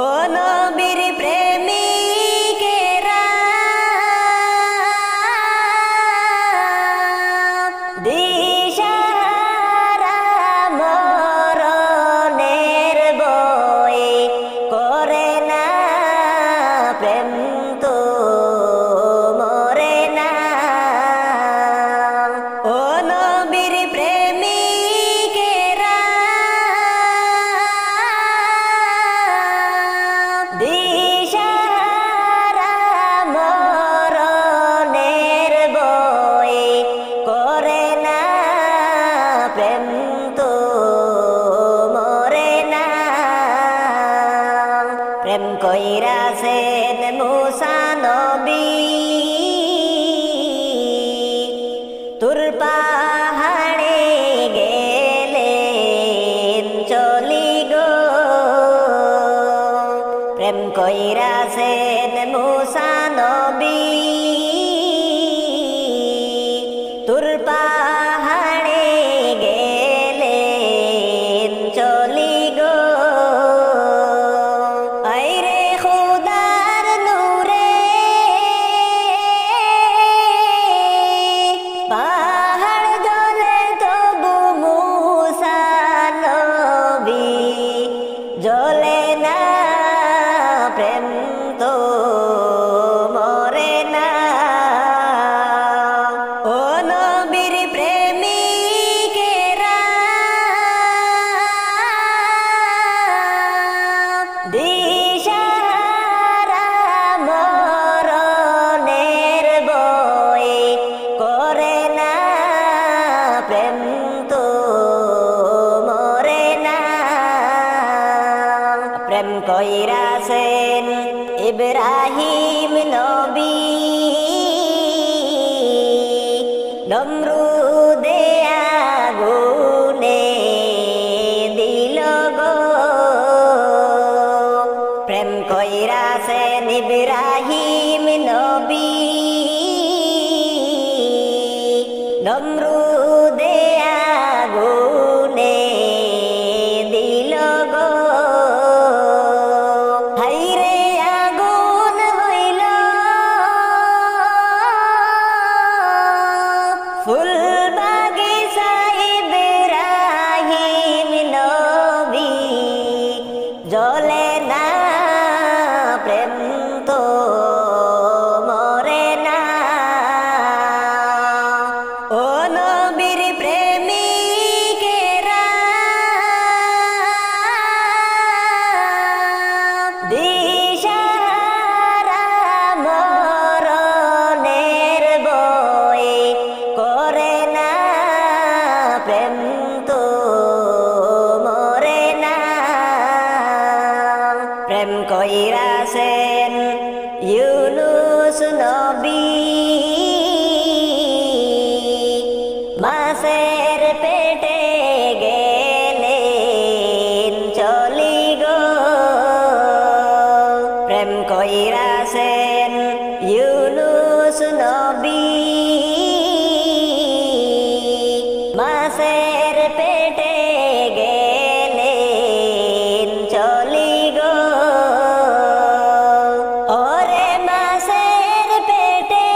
ও নবীর প্রেমিকেরা দিশাহারা মরণের বই করে না প্রেম তো মরে না। ও নবীর প্রেমিকেরা দিশাহারা মরণের বই করে না প্রেম তো মরে না। প্রেম কইরাছেন মুসা নবী তুর পাহাড়ে গেলেন চলি গো। প্রেম কইরাছেন মুসা নবী তুর পাহাড়ে গেলেন চলি গো। আইরে খুদার নূরে পাহাড় জ্বলে তবু মুসা নবী জ্বলে না প্রেম তো মরে না। ও নবীর প্রেমিকেরা দিশাহারা মরণের বই করে না প্রেম তো মরে না। প্রেম কইরাছেন ইব্রাহিম নবী নমরুদে আগুনে দিল গো। প্রেম কইরাছেন ইব্রাহিম নবী নমরুদে আগুনে দিল গো। হাইরে আগুন হইল ফুল বাগিচা ইব্রাহিম নবী জ্বলে না প্রেম তো মরে না। ও নবীর প্রেমিকেরা দিশাহারা মরণের বই করে না প্রেম তো মরে না। প্রেম কইরাছেন ইউনুস নবী মাছের পেটে গেলেন চলি গো। প্রেম কইরাছেন ইউনুস নবী মাছের পেটে গেলেন চলি গো। ওরে মাছের পেটে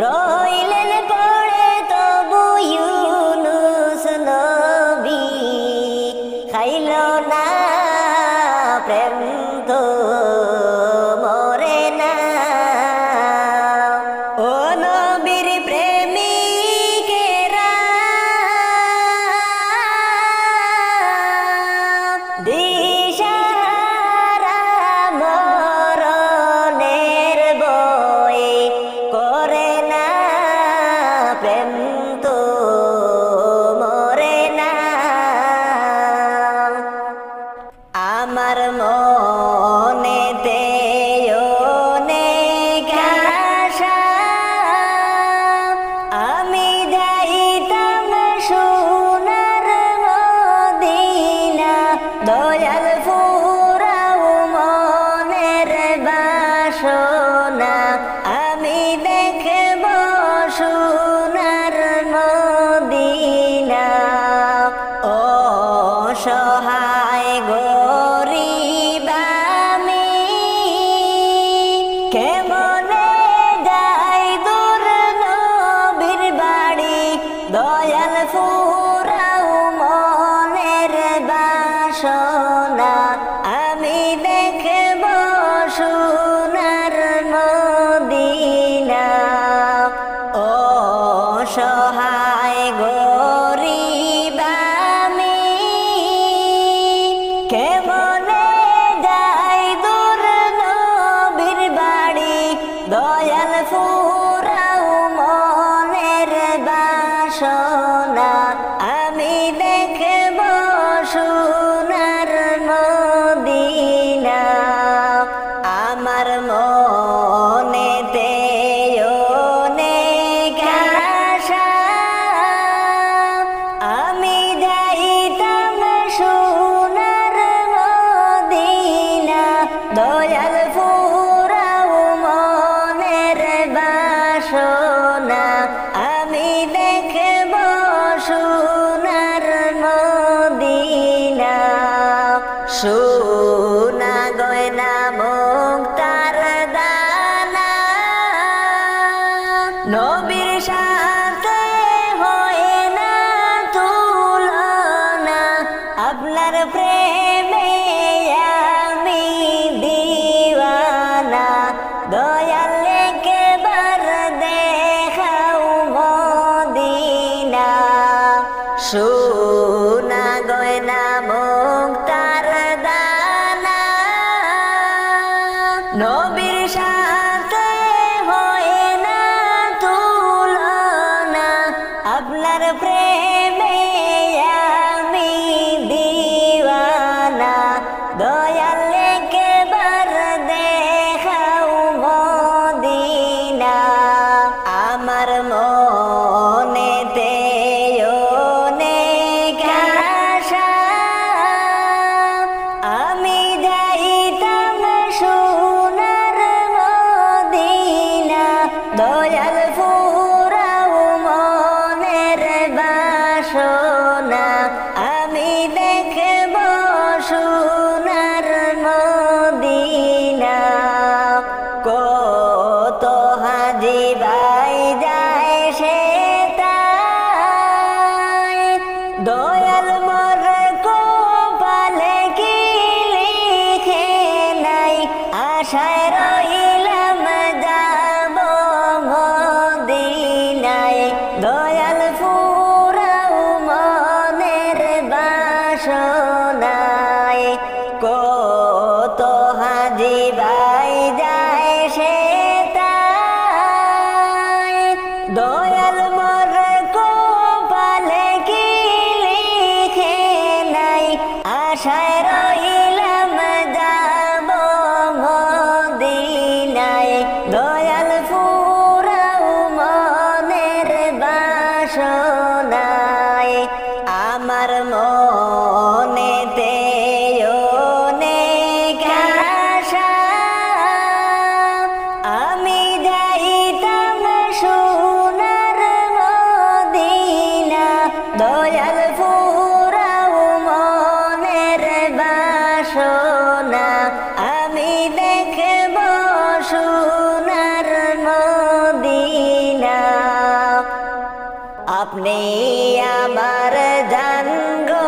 রইলেন পড়ে তবু ইউনুস নবী খাইল না প্রেম তো মরে না। ও নবীর প্রেমিকেরা দিশাহারা মরণের বই করে না প্রেম তো মরে না। দেখব সোনার মদিনা আমার মনেতে অনেক আশা আমি যাইতাম সোনার মদিনা দয়াল ফুরাও মনের বাসনা আমি দেখব সোনার মদিনা সোনা গয়না মুক্তার দানা নবীর সাথে হয় না তুলনা আপনার প্রেমে আমি দিওয়ানা দয়াল একবার দেখাও মদিনা সোনা গয়না মুক্তার দানা নবীর সাথে হয় না তুলনা আপনার প্রেমে আমি দিওয়ানা দয়াল একবার দেখাও মদিনা আমার মনেতে অনেক আশা আমি যাইতাম সোনার মদিনা দয়াল ফুরাও মনের বাসনা আমি দেখব সোনার মদিনা কত হাজি ভাই যায় সে তাই দয়াল মোর কপালে কি লিখে নাই আশায় রইলাম যাব মদিনায় দয়াল ফুরাও মনের বাসনায় কত হাজি ভাই যায় সে তাই দয়াল মোর কপালে কি লিখে নাই আশায় রইলাম যাব মদিনায় দয়াল ফুরাও মনের বাসনায় আমার মনেতে অনেক আশা আমি যাইতাম সোনার মদিনা দয়াল ফুরাও মনের বাসনা আমি দেখব সোনার মদিনা আপনি আমার জান গো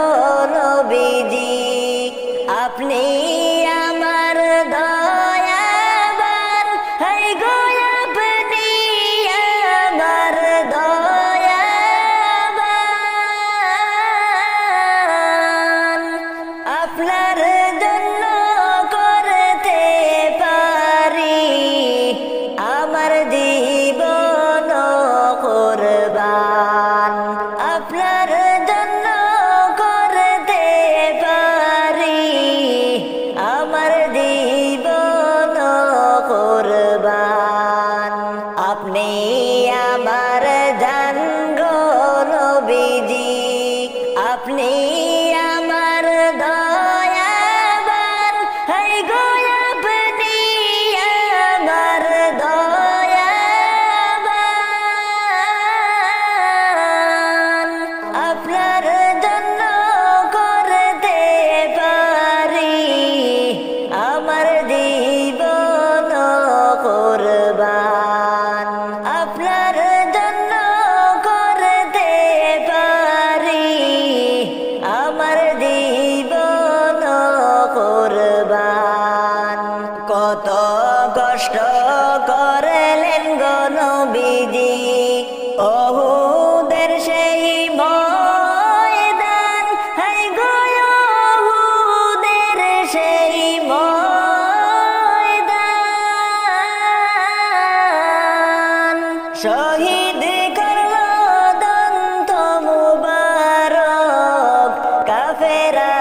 কাফেরা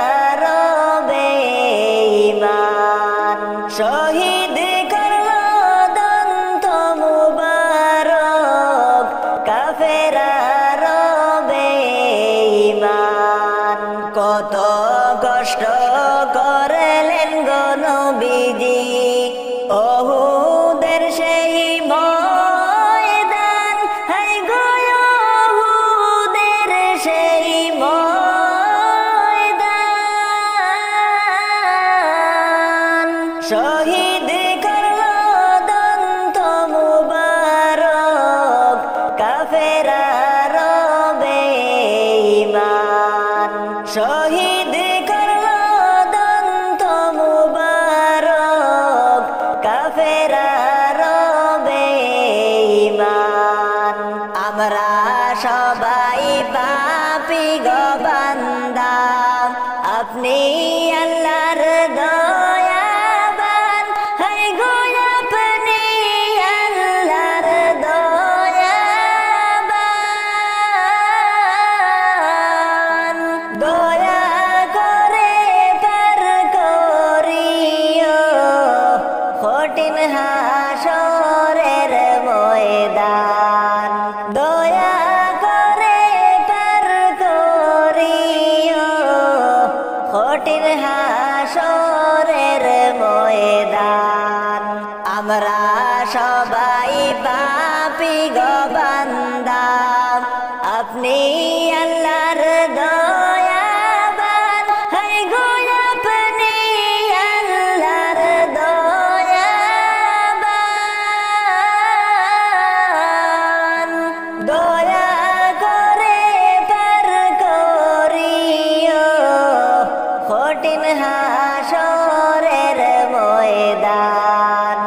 রবে ঈমান শহীদ করলো দন্ত মুবারক কাফেরা রবে ঈমান কত কষ্ট করলেন গো নবীজি ওহুদের সেই ময়দান হায় গো ওহুদের সেই ময়দান শহীদ করলো দন্ত মুবারক কাফেরা রবে ঈমান শহীদ করলো দন্ত মুবারক কাফেরা রবে ঈমান আমরা সবাই পাপী গো বান্দা আপনি আল্লাহর দয়াবান হায় গো আপনি আল্লাহর দয়াবান দয়া করে পার করিও কঠিন হাসরের ময়দান দয়া করে পার করিও কঠিন হাসরের ময়দান আমরা সবাই পাপী গো বান্দা আপনি আল্লাহর দয়াবান হায় গো আপনি আল্লাহর দয়াবান দয়া করে পার করিও কঠিন হাসরের ময়দান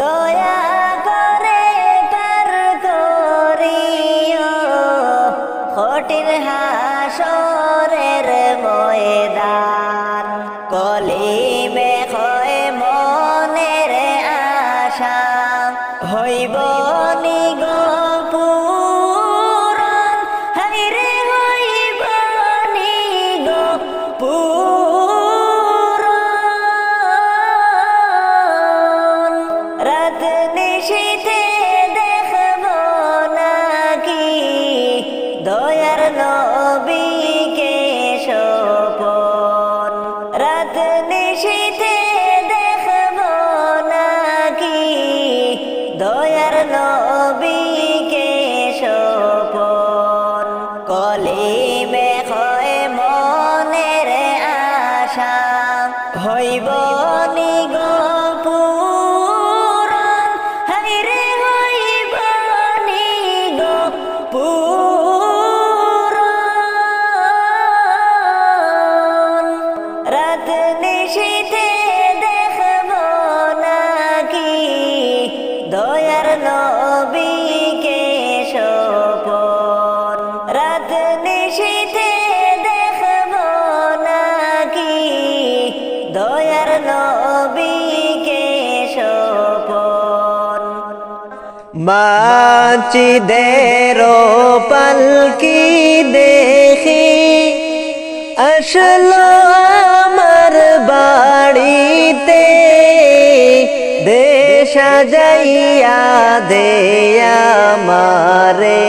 দয়া করে পার করিও কঠিন হাসরের ময়দান কলিমে হয় মনের আশা হইব নিগো পূরণ হায়রে হইব নিগো পূরণ রাত নিশীথে দেখব নাকি দয়ার নবীকে স্বপন রাত নিশীথে দেখব নাকি দয়ার নবীকে স্বপন কলিমে হয় মনের আশা হইব নিগো পূরণ হায়রে হইব নিগো পূরণ রাত নিশীথে দেখব নাকি দয়ার নবীকে স্বপন রাত নিশীথে দেখব নাকি দয়ার নবীকে স্বপন মাছিদের পালকি দেখি আসলো আমার বাড়িতে দেশ সাজাইয়া দে আমারে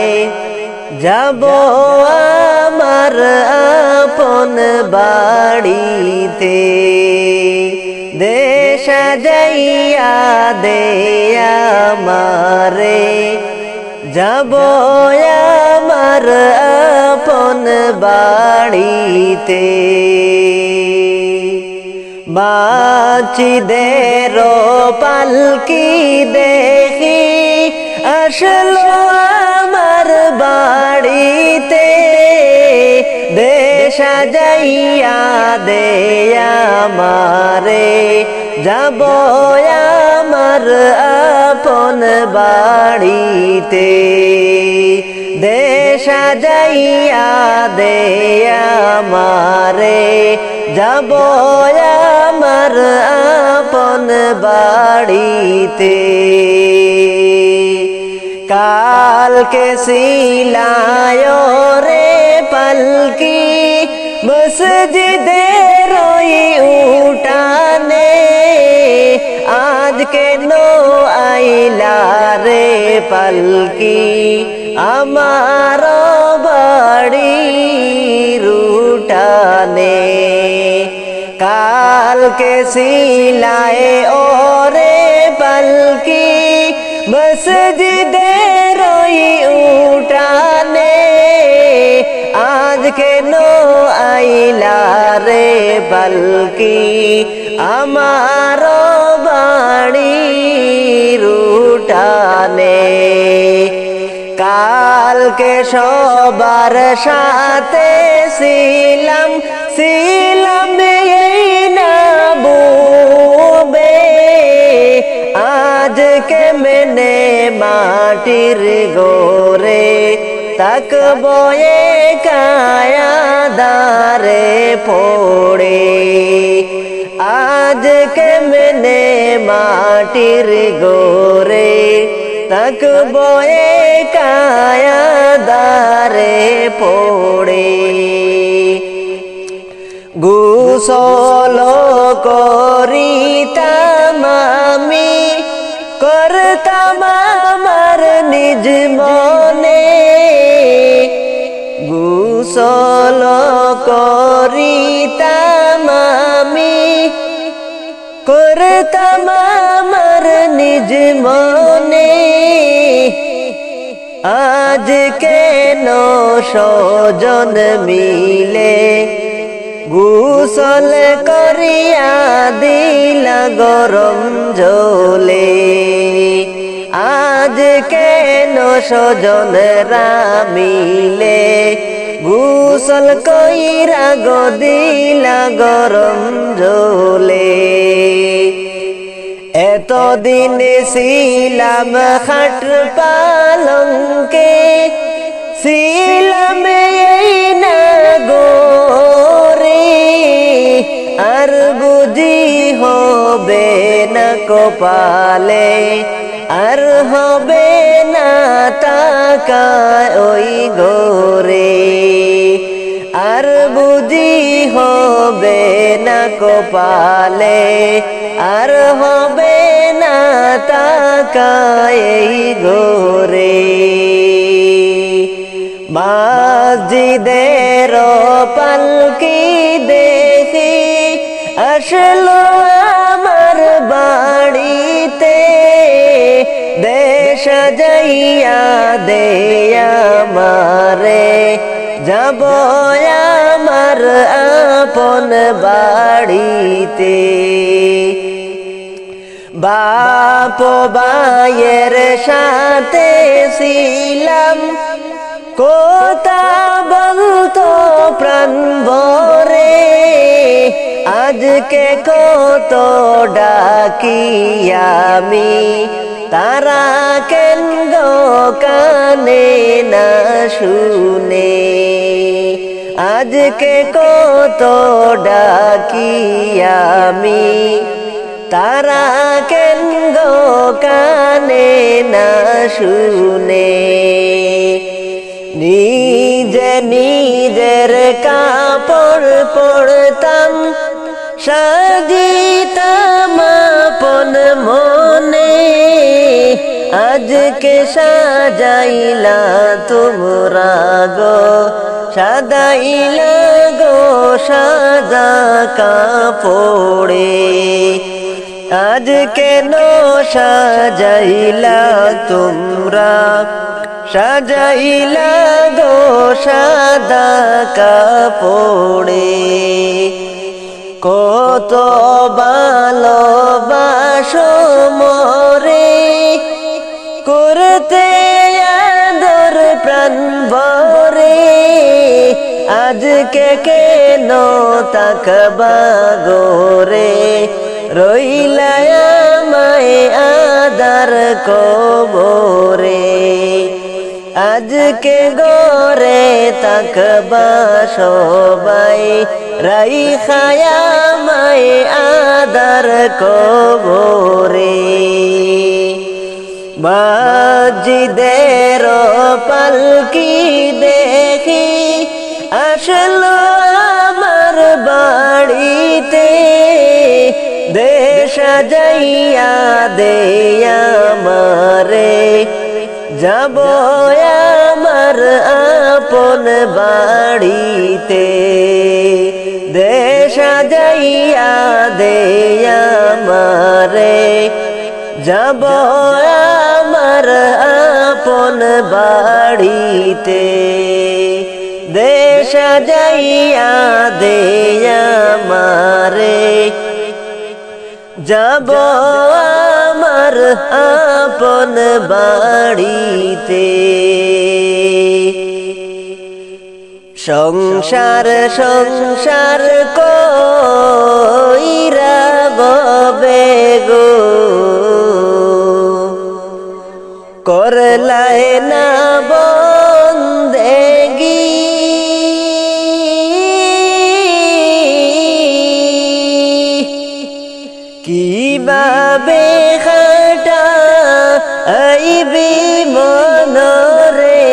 যাব আমার আপন বাড়িতে দেশ সাজাইয়া দে আমারে যাব আমার আপন বাড়িতে মাছিদের পালকি দেখি আসলো আমার বাড়িতে দেশ সাজাইয়া দে আমারে যাব আমার আপন বাড়িতে দেশ সাজাইয়া দে আমারে যাব আমার আপন বাড়িতে কালকে সিলায় রে পালকি মসজিদের ওই উঠানে আজ কেন আইলা রে পালকি আমার বাড়ির উঠানে কালকে সিলায়ে ওরে পালকি মসজিদের ওই উঠানে আজ কেন আইলা রে পালকি আমার বাড়ির উঠানে কালকে সবার সাথে ছিলাম এই না বুবে আজকে মেনে মাটির গোরে তাকবো কায়া দারে পড়ে আজকে মেনে মাটির গোরে তাকবো কায়া দারে পড়ে গোসল করিতাম আমি করতাম আমার নিজ মনে গোসল করিতাম আমি করতাম আমার নিজ মনে আজ কেন সজন মিলে গোসল করিয়া দিলা গরম জলে আজ কেন সজনরা মিলে গোসল কইরা গো দিলা গরম জলে এতদিন ছিলাম খাট পালঙ্কে ছিলাম এই না গোরে আর বুঝি হবে না কপালে আর হবে না তাকায় ওই গোরে আর বুঝি হবে না কপালে আর হবে না তাকায় এই গোরে মসজিদের পালকি দেখি আসলো আমার বাড়িতে দেশ যাইয়া দেয়া মারে যাব আমার আপন বাড়িতে বাপ ভাইয়ের সাথে ছিলাম কথা বলতো প্রাণ ভরে আজকে কত ডাকি আমি তারা কেন গো কানে না শুনে আজকে কত ডাকি আমি তারা কেন গো কানে না শুনে নিজে নিজের কাপড় পরতাম সাজিতাম আপন মনে আজকে সাজাইলা তোমরা গো সাজাইলা গো সাজা কাপড়ে আজকে নো সাজাইলা তোমরা সাজাইলা গো সাদা কাপড়ে কত ভালোবাসো মোরে করতে আদর প্রাণ ভরে আজকে কেন তাকবা গোরে রইলা আমায় আদার কবরে আজকে গোরে তাকবা সবাই রাইখায়া আমায় আদার কবরে মসজিদের পালকি দেখি আসলো সাজাইয়া দে আমারে যাব আমার আপন বাড়িতে দে সাজাইয়া দে আমারে যাব আমার আপন বাড়িতে দে সাজাইয়া দে আমারে যাব আমার আপন বাড়িতে সংসার সংসার কইরা ববে গো করলায় না বন্দেগি কিভাবে খাটা আইবি মনরে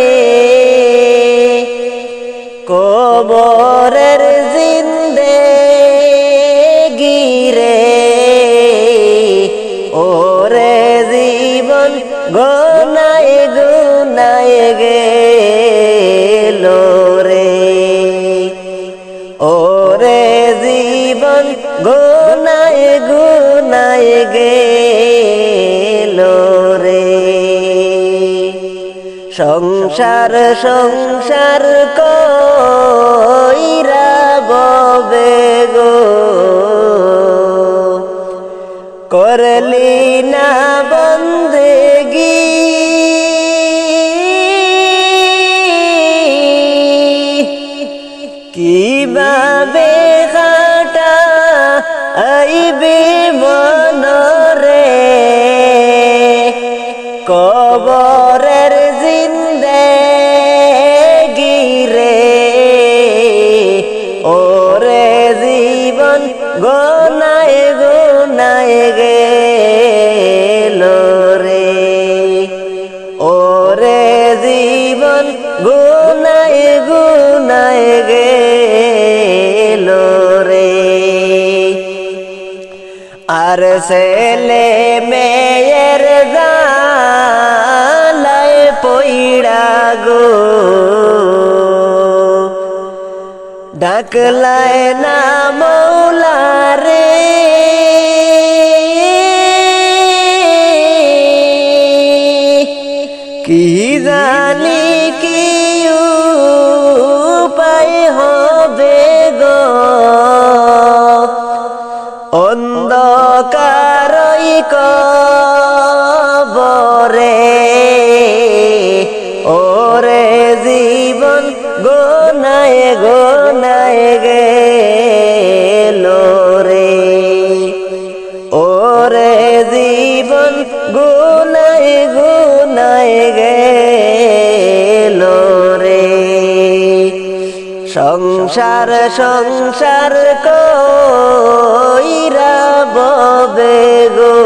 কবরের জিন্দেগি রে ওরে জীবন গোনায় গুনায় গেল রে ওরে জীবন গোনায় গুনায় গেল রে সংসার সংসার কইরা ববে গো করলি না বন্দেগি কিভাবে খাটা আইবি মনরে কবরের জিন্দেগি রে ওরে জীবন গোনায় গোনায় গেল রে ওরে জীবন গুনায় গুনায় গেল রে আর ছেলে মেয়ের জালায় পইড়া গো ডাকলায় না মৌলা রে কি জানি কি উপায় হবে গো অন্ধকারই কবরে ওরে জীবন গোনায় গোনায় গেল রে ওরে জীবন গুনায় গুনায় গেল রে সংসার সংসার কইরা ববে গো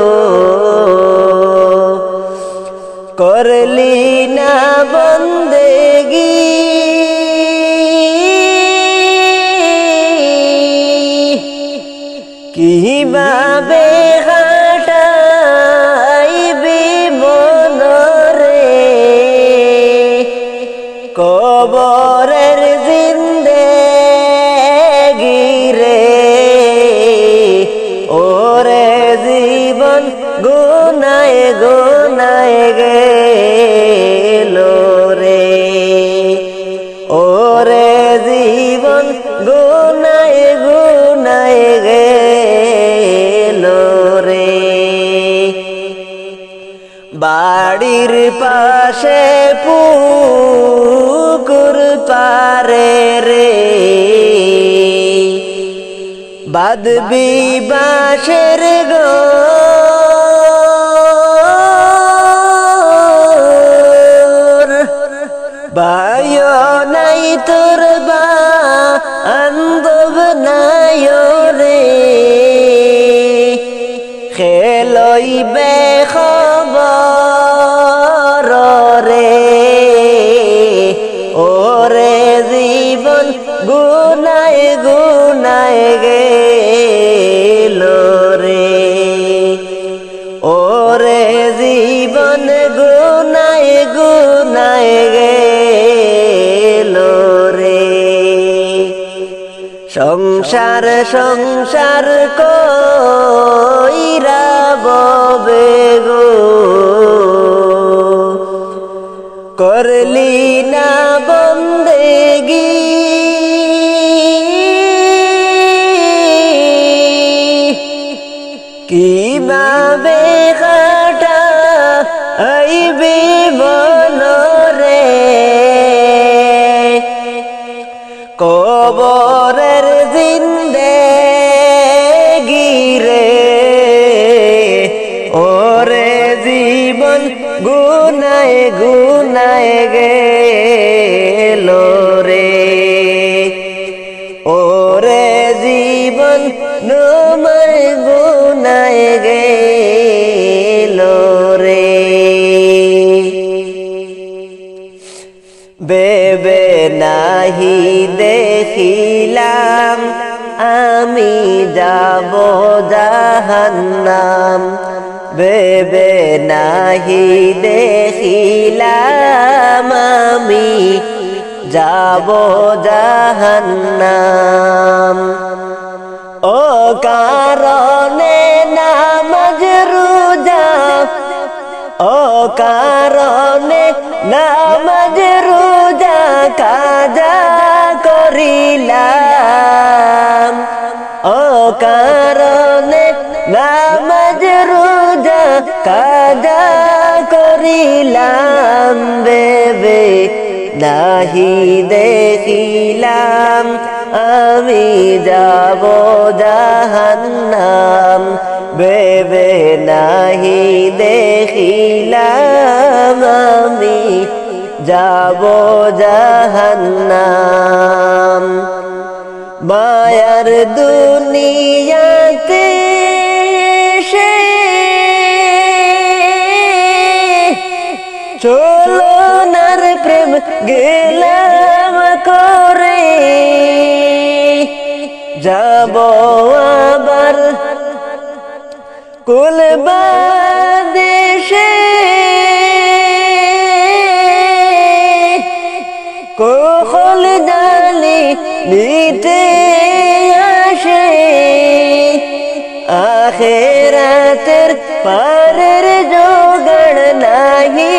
করলি না বন্দেগি কিভাবে হাঁটাইবি মনরে কবরের জিন্দেগি রে ওরে জীবন গুনায় গুনায় গেল রে ওরে জীবন গুনায় গুনায় গেল রে বাড়ির পাশে পুকুর পারে রে বাঁধবি বাঁশের ঘর বায়ো নাই তোর বান্ধব নাই রে খেলইবে খবর রে ওরে জীবন গুনায় গুনায় গেল রে সংসার সংসার কইরা ববে গো করলি না বন্দেগি কিভাবে কাটা আইবি বনরে কবরের জিন্দেগি রে ওরে জীবন গুনায় গুনায় গেল রে ওরে জীবন নময় গুনায় গেল রে বেবে নাহি দেখিলাম আমি যাব জাহান্নাম বেবে নাহি দেখিলাম আমি যাব জাহান্নাম ও কারণে নামাজ রোজা ও কারণে নামাজ রোজা কাজা করিলাম ও কারণে নামাজ রোজা কাজা করিলাম বেবে নাহি দেখিলাম আমি যাব জাহান্নাম বেবে নাহি দেখিলাম আমি যাব জাহান্নাম মায়ার দুনিয়াতে সে চলো নার প্রেম গেলাম করে যাব আবার কুল বাদেশে কোখল জালি নিতে আসে আখেরাতের পারের জোগাড় নাহি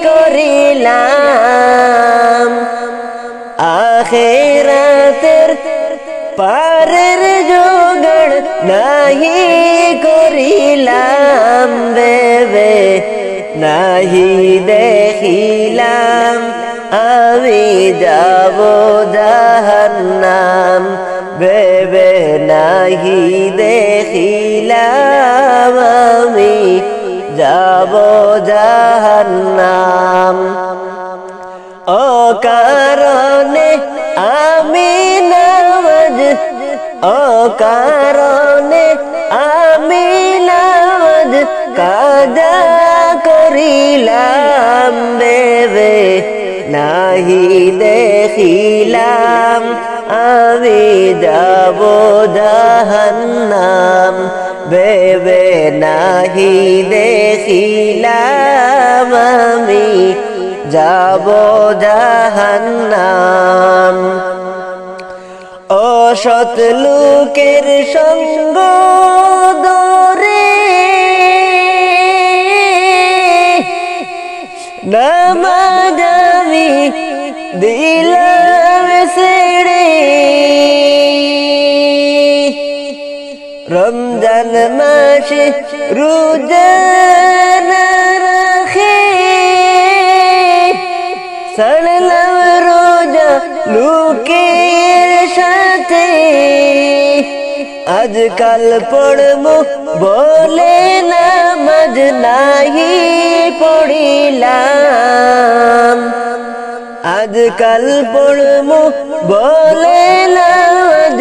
করিলাম আখেরাতের পারের জোগাড় নাহি করিলাম বেবে নাহি দেখিলাম আমি যাব জাহান্নাম বেবে নাহি দেখিলাম আমি যাব জাহান্নাম ও কারণে আমি নামাজ ও কারণে আমি নামাজ কাজা করিলাম বেবে নাহি দেখিলাম আমি যাব জাহান্নাম বেবে নাহি দেখিলাম আমি যাব জাহান্নাম অসৎ লোকের সঙ্গ ধরে নামাজ আমি দিলাম ছেড়ে রমজান মাসে রোজা না রাখে ছাড়লাম রোজা লোকের সাথে আজকাল পড়বো বলে নামাজ নাহি পড়িলাম আজকাল পড়বো বলে নামাজ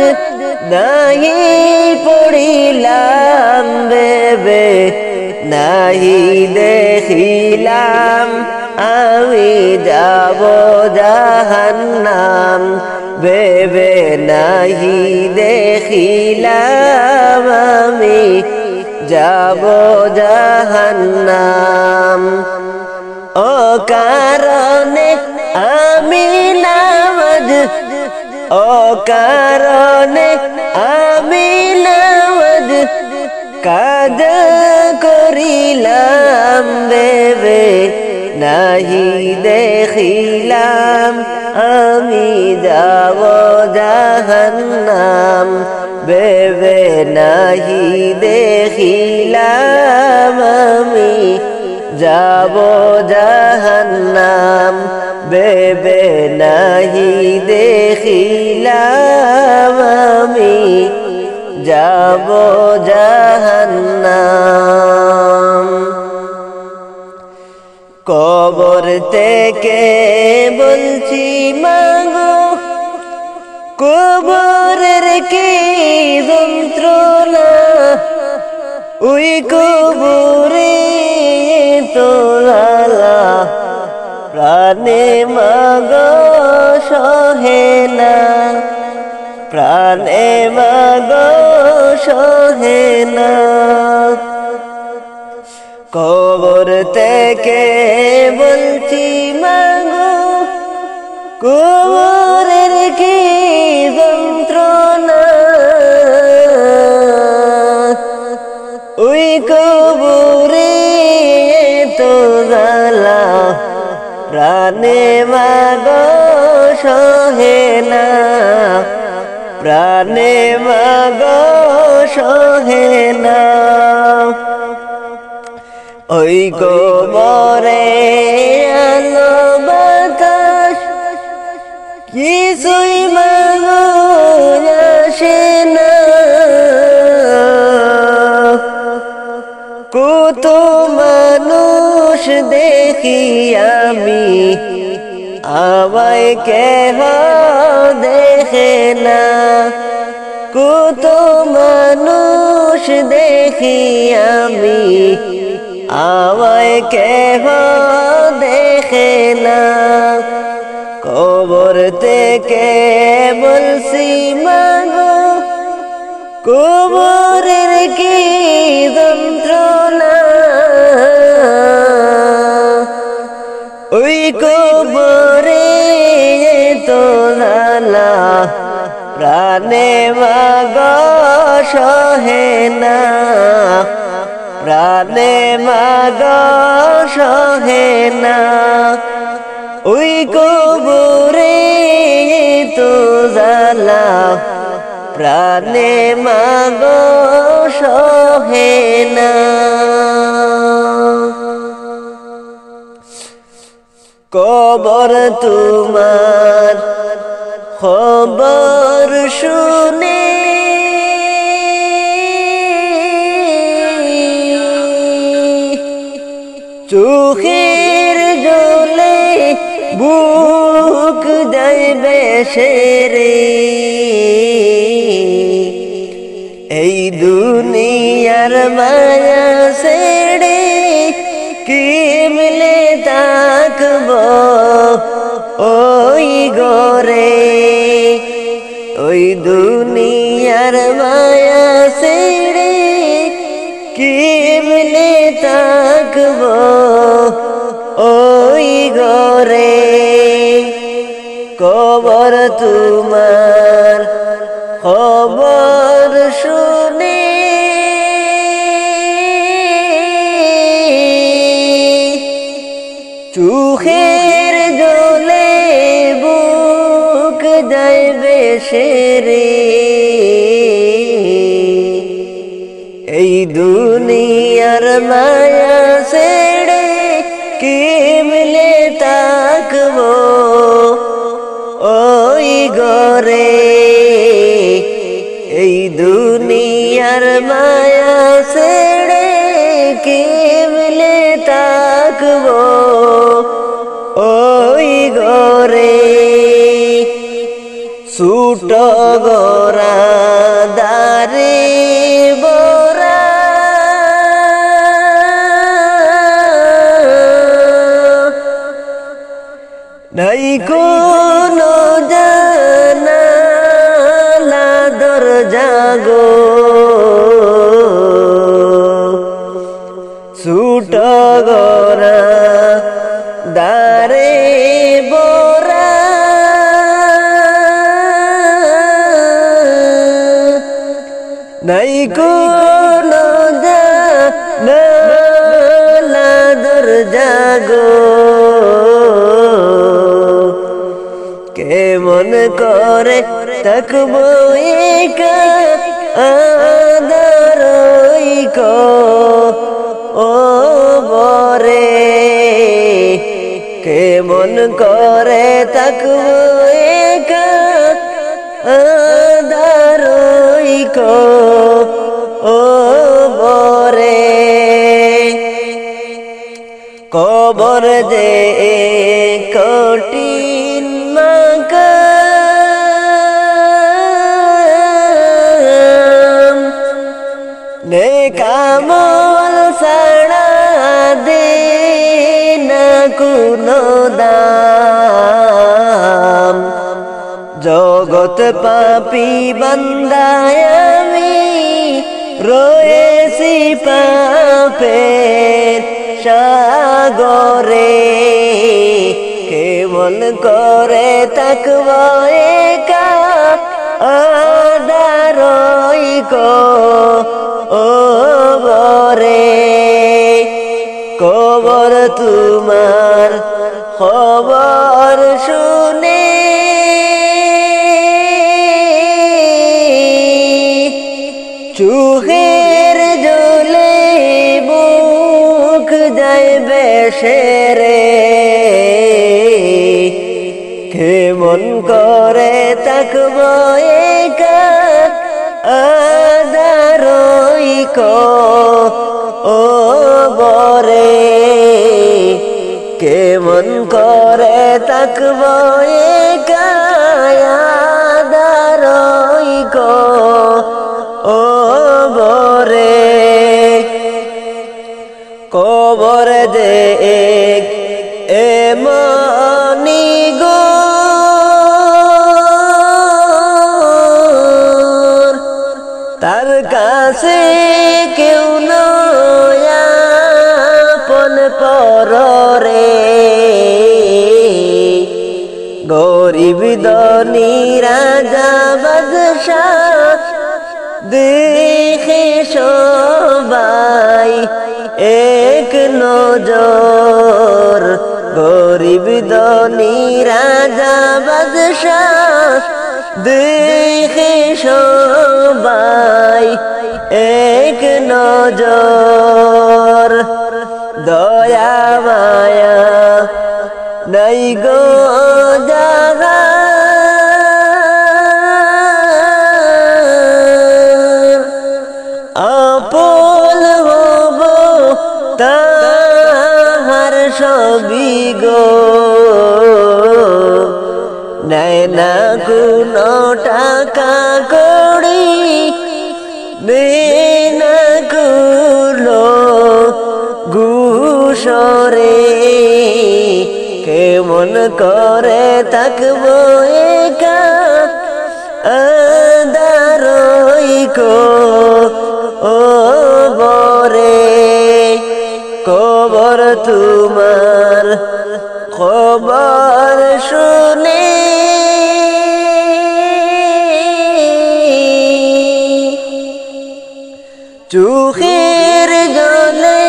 নাহি পড়িলাম বেবে নাহি দেখিলাম আমি যাব জাহান্নাম বেবে নাহি দেখিলাম আমি যাব জাহান্নাম ও কারণে আমি নামাজ অকারণে আমি নামাজ কাজা করিলাম ভেবে নাহি দেখিলাম আমি যাব জাহান্নাম ভেবে নাহি দেখিলাম আমি যাব জাহান্নাম ভেবে নাহি দেখিলাম আমি যাব জাহান্নাম কবর থেকে বলছি মাগো কবরের কি যন্ত্রণা ওই কবরে তো জ্বালা প্রাণে মাগো সহে না প্রাণে মাগো সহে না কবর থেকে বলছি মাগো কবরের কি যন্ত্রণা ওই কবরে তো জ্বালা প্রাণে মাগো সহে না প্রাণে মাগো সহে না ওই কবরে আলো বাতাস কিছুই মাগো আসে না কত মানুষ দেখি আমি আমায় কেহ দেখে না কত মানুষ দেখি আমি আমায় কেহ দেখে না কবর থেকে বলছি মাগো কবরের কি যন্ত্রণা ওই কবরে তো জ্বালা প্রাণে মাগো সহে না প্রাণে মাগো সহে না ওই কবরে তো জ্বালা প্রাণে মাগো সহে না কবর তোমার খবর শুনে চোখের জলে বুক যাইবে সেরে এই দুনিয়ার মায়া ছেড়ে কেমনে থাকবো ওই ঘরে ওই দুনিয়ার মায়া ছেড়ে কেমনে থাকবো ওই ঘরে কবর তোমার খবর শুনে চোখের জলে বুক যাইবে সেরে এই দুনিয়ার মায়া ছেড়ে কেমনে থাকবো ওই ঘরে এই দুনিয়ার মায়া ছেড়ে কেমনে থাকবো ওই ঘরে ছোট গোরা দারে বরা নাই কোনো জানালা দরজা গো ছোট গোরা দারে বরা নাই কোনো জানালা দরজা গো কেমন করে তাকবো একা আদারই কো ও বরে কেমন করে তাকবো একা আদারই কো ও বরে কবর যে কঠিন মাকাম নেকামল ছাড়া দে না কোনো দাম জগৎ পাপী বান্দায় আমি রয়েছি পাপের সাগরে কেমন করে তাকবো একা আদারই কো ও বরে কবর তোমার খবর শুনে চোখের জলে বুক যায় বেশেরে কেমন করে তাকবো একা আদারই কো ও বরে কেমন করে তাকবো একা আদারই কো ও বরে কবর যে এমনি গো তার কাছে কেউ নয়াপন পররে গরিব ধনী রাজা বাদশাহ দেখে সবাই এক নজর গরিব ধনী রাজা বাদশাহ দেখে সবাই এক নজর দয়া মায়া নাই গো জাগা আপন হব তাহার সবই গো নেয় না কোনো টাকা কড়ি নেয় না কোনো ঘুষরে কেমন করে তাকবো একা আদারই কো ও বরে কবর তোমার খবর শুনে চোখের জলে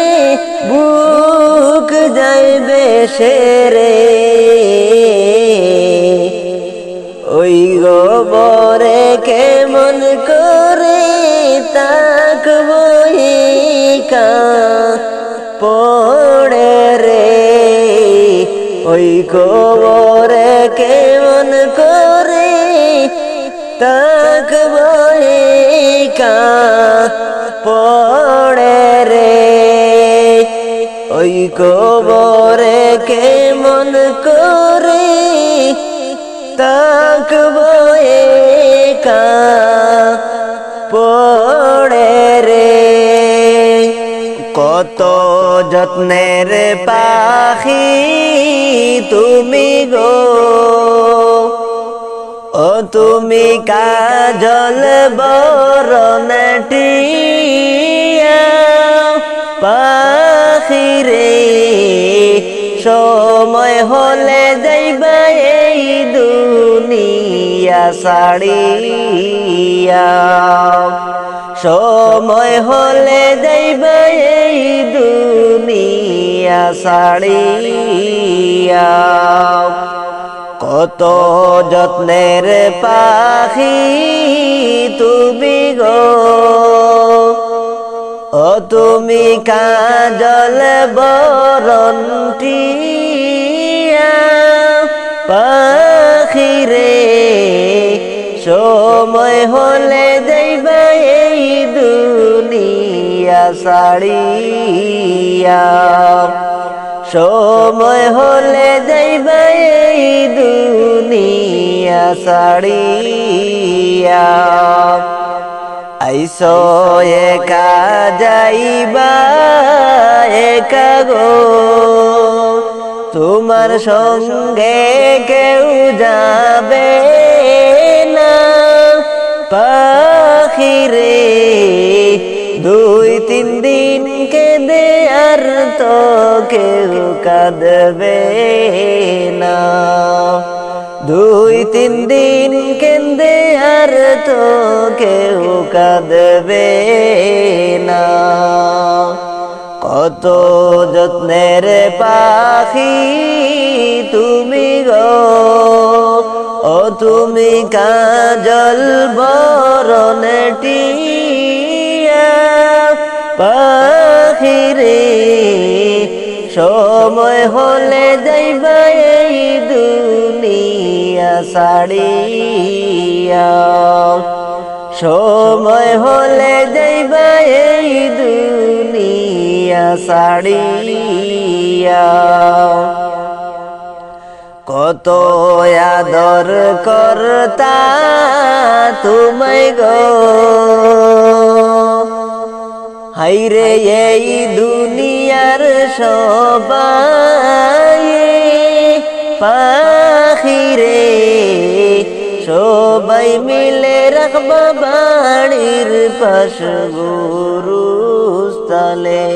বুক যায় বেশেরে ওই গোবরে কেমন করে তাকবো একা পড়ে রে ওই গোবরে কেমন করে তাকবো একা পড়ে রে ওই গোবরে কেমন করে তাকবো একা পড়ে রে কত যত্নের পাখি তুমি গো ও তুমি কাজল বরণটিয়া পাখি রে সময় হলে যাইবা এই দুনিয়া ছাড়িয়া সময় হলে যাইবা এই দুনিয়া ছাড়িয়া। কত যত্নের পাখি তুমি গো, ও তুমি কাজল বরণ টিয়া পাখি রে, সময় হলে যাইবা এই দুনিয়া ছাড়িয়া। সময় হলে যাইবা এই দুনিয়া ছাড়িয়া। আইসো একা যাইবা একা গো, তোমার সঙ্গে কেউ যাবে না পাখি রে। 2-3 দিন কেঁদে আর তো কেউ কাঁদবে না। 2-3 দিন কেঁদে আর তো কেউ কাঁদবে না। কত যত্নের পাখি তুমি গো, ও তুমি কাজল বরণ টিয়া পাখি রে, সময় হলে যাইবা এই দুনিয়া ছাড়িয়া। সময় হলে যাইবা এই দুনিয়া ছাড়িয়া। কত আদর করতা তুমি গো, হাইরে এই দুনিয়ার সবাই পাখি রে। সবাই মিলে রাখবা বাড়ির পাশ গুরুস্থানে,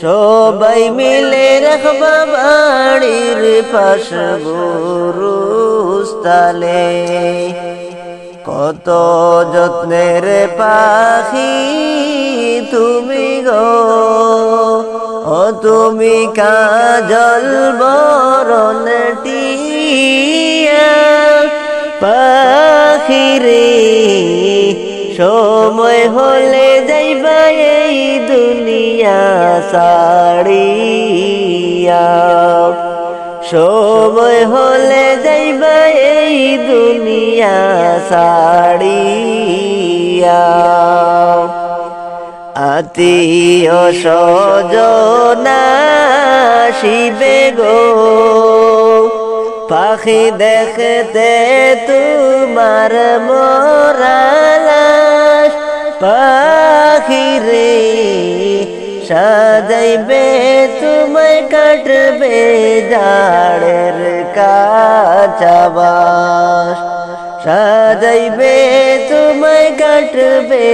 সবাই মিলে রাখবা বাড়ির পাশ গুরুস্থানে। কত যত্নের পাখি তুমি গো, ও তুমি কাজল বরণ টিয়া পাখি রে, সময় হলে যাইবা এই দুনিয়া ছাড়িয়া। সময় হলে যাইবা এই দুনিয়া ছাড়িয়া। আত্মীয় স্বজনা শিবে গো, পাখি দেখতে তোমার মরা লাশ পাখি রে। সাজাইবে তোমায় কাটবে জাড়ের কাঁচা বাঁশ, সাজাইবে তোমায় কাটবে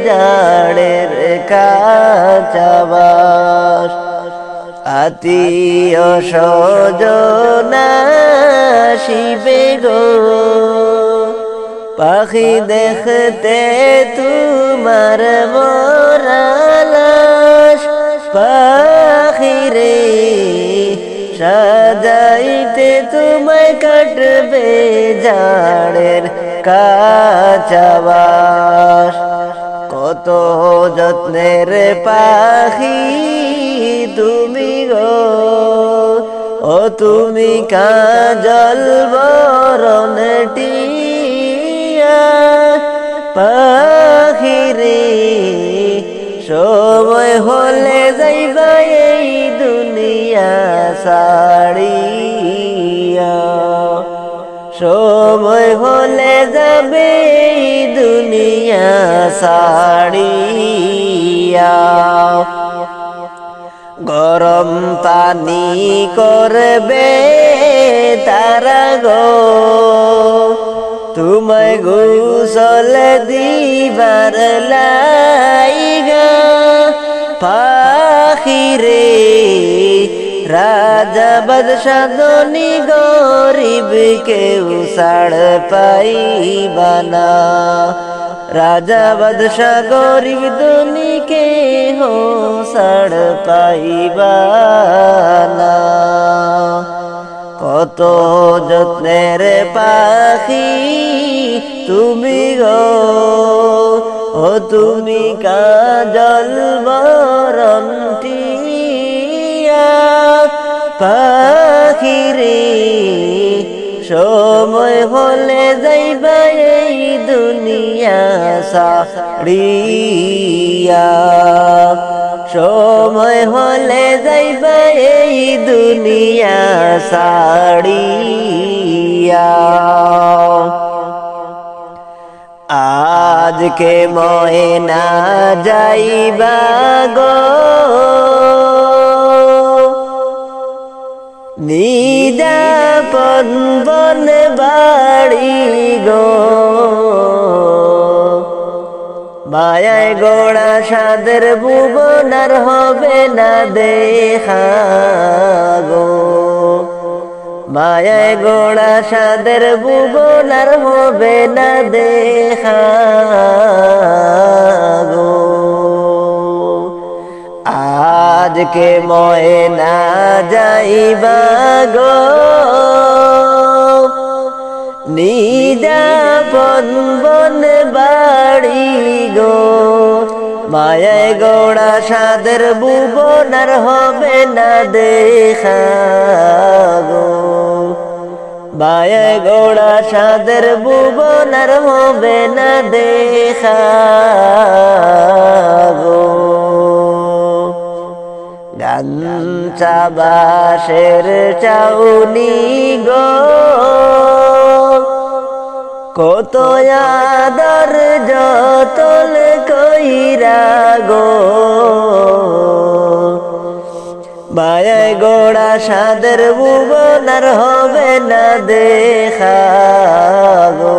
জাড়ের কাঁচা বাঁশ। আত্মীয় স্বজনা শিবে গো, পাখি দেখতে তোমার মরা লাশ পাখি রে। সাজাইতে তোমায় কাটবে জাড়ের কাঁচা বাঁশ। কত যত্নের পাখি তুমি গো, ও তুমি কাজল বরণ টিয়া পাখি রে। সময় হলে যাইবা এই দুনিয়া ছাড়িয়া। সময় হলে যাবে এই দুনিয়া ছাড়িয়া। গরম পানি করবে তারা গো, তোমায় গোসল দিবার লাইগা পাখি রে। রাজা বাদশা ধনী গরিব কেউ ছাড় পাইবা না, রাজা বাদশাহ গরিব দুনিকে হো ছাড় পাইবা না। কত যত্নের পাখি তুমি গো, ও তুমি কাজল বরণ টিয়া পাখি রে, সময় হলে যাইবা এই দুনিয়া ছাড়িয়া, সময় হলে যাইবা এই দুনিয়া ছাড়িয়া। আজকে ময়না যাইবা গো, নিদাপন বন বাড়ি গো, মায়ায় গোড়া সাদের ভুবন আর হবে না দেখা গো, মায়ায় গোড়া সাদের ভুবন আর হবে না দেখা গো। আজকে ময়না যাইবা গো, নিদাপন বন বাড়ি গো, মায়ায় গোড়া সাদের ভুবন আর হবে না দেখা গো, মায়ায় গোড়া সাদের ভুবন আর হবে না দেখা গো। গাঞ্চা বাঁশের চাউনি গো, কত আদর যতন কইরা গো, মায়ায় গোড়া সাদের ভুবন আর হবে না দেখা গো,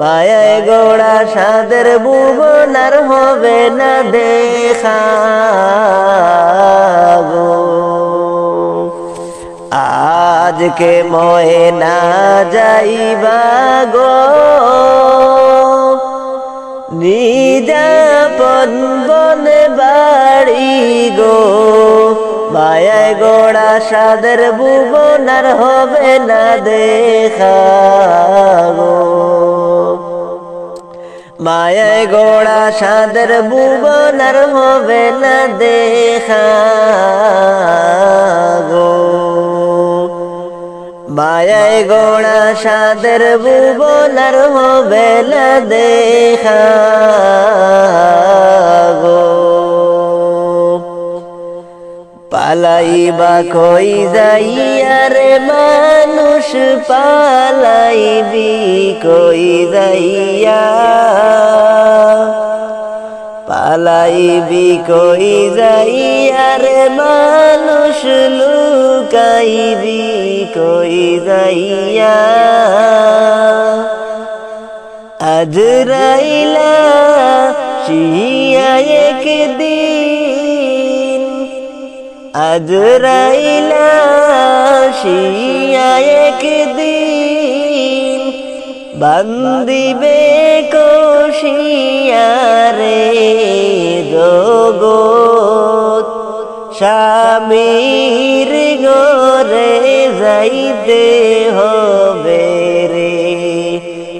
মায়ায় গোড়া সাদের ভুবন আর হবে না দেখা গো। আজকে ময়না যাইবা গো, নিদাপন বন বাড়ি গো, মায়ায় গোড়া সাদের ভুবন আর হবে না দেখা গো, মায়ায় গোড়া সাদের ভুবন আর হবে না দেখা গো, মায়ায় গোড়া সাদের ভুবন আর হবে না দেখা গো। পালাইবা কই যাইয়া রে মানুষ, পালাইবি কই যাইয়া, পালাইবি কই যাইয়া রে মানুষ, লুকাইবি কই যাইয়া। আজরাইলা শিয়া একদিন, আজরাইলা শিয়া একদিন, বান্দিবে কষিয়া রে জগৎ, স্বামীর ঘরে যাইতে হবে রে,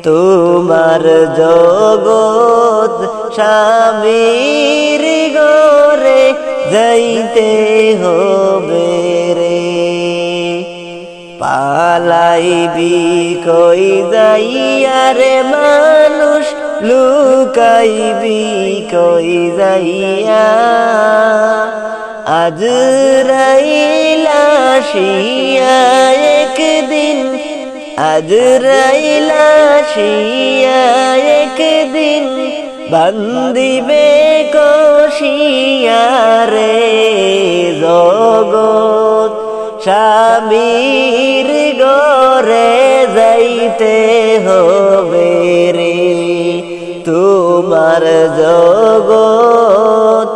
তোমার জগৎ স্বামীর ঘরে যাইতে হবে রে। পালাইবি কই যাইয়া রে মানুষ, লুকাইবি কই যাইয়া। আজরাইলা শিয়া একদিন, আজরাইলা শিয়া একদিন, বান্দিবে কষিয়া রে জগৎ, স্বামীর ঘরে যাইতে হবে রে, তোমার জগৎ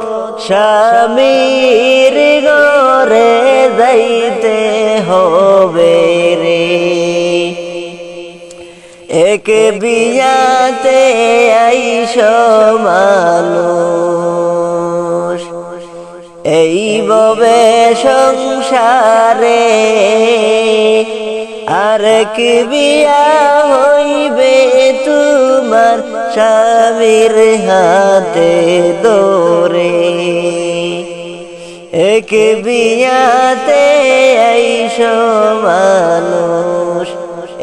স্বামীর ঘরে যাইতে হবে রে। এক বিয়াতে আইসো মানুষ এই ভবে সংসারে আরেক বিয়া হইবে তোমার স্বামীর হাতে ধরে এক বিয়াতে আইসো মানুষ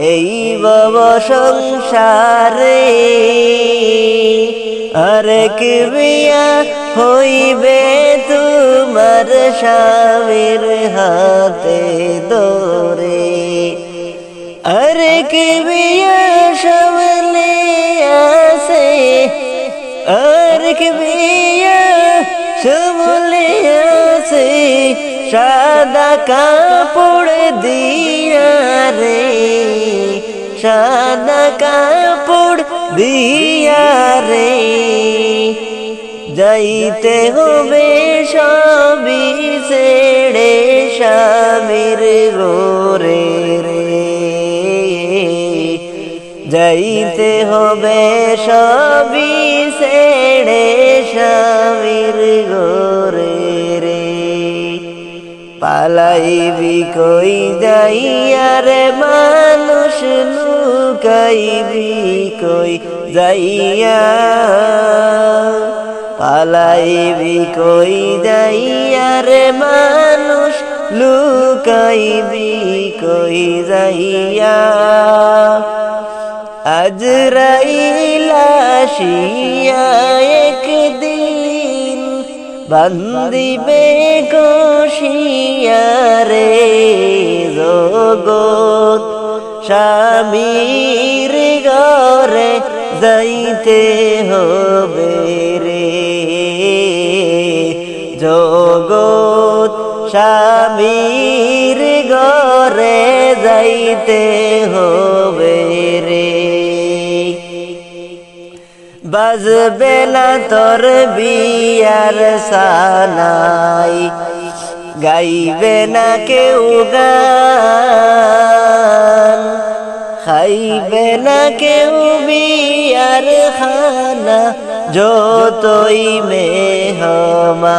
এই ভব সংসারে আরেক বিয়া হইবে তোমার স্বামীর হাতে ধরে আরেক বিয়া সামনে আছে আরেক বিয়া সামনে আছে সাদা কাপড় দিয়া রে সাদা কাপড় দিয়া রে যাইতে হবে সবই ছেড়ে স্বামীর ঘরে রে যাইতে হবে সবই ছেড়ে স্বামীর ঘরে রে পালাইবি কই যাইয়া রে মানুষ লুকাইবি কই যাইয়া পালাইবি কই যাইয়া রে মানুষ লুকাইবি কই যাইয়া আজরাইল আসিয়া একদিন বান্দিবে কষিয়া রে জগৎ স্বামীর ঘরে যাইতে হবে রে জগৎ স্বামীর ঘরে যাইতে হবে রে বাজবে না তোর বিয়ার সানাই গাইবে না কেউ গান খাইবে না কেউ বিয়ার খানা যতই মেহমান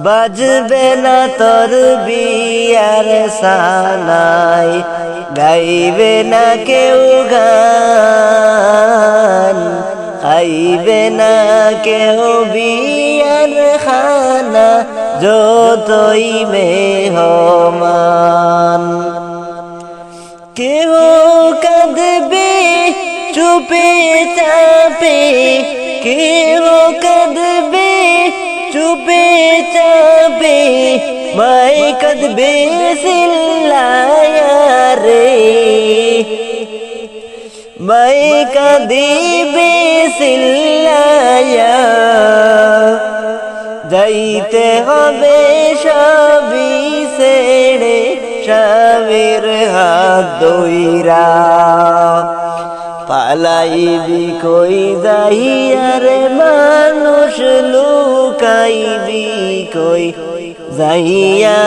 বাজবে না তোর বিয়ার সানাই গাইবে না কেউ গান খাইবে না কেউ বিয়ার খানা যতই মেহমান কেউ কাঁদবে চুপে চাপে কেউ কাঁদবে চুপে চাপে মাই কাঁদবে সিল্লায়া রে মাই কাঁদিবে সিল্লায়া যাইতে হবে সবই ছেড়ে স্বামীর হাত ধইরা পালাইবি কই যাইয়া রে মানুষ লুকাইবি কই যাইয়া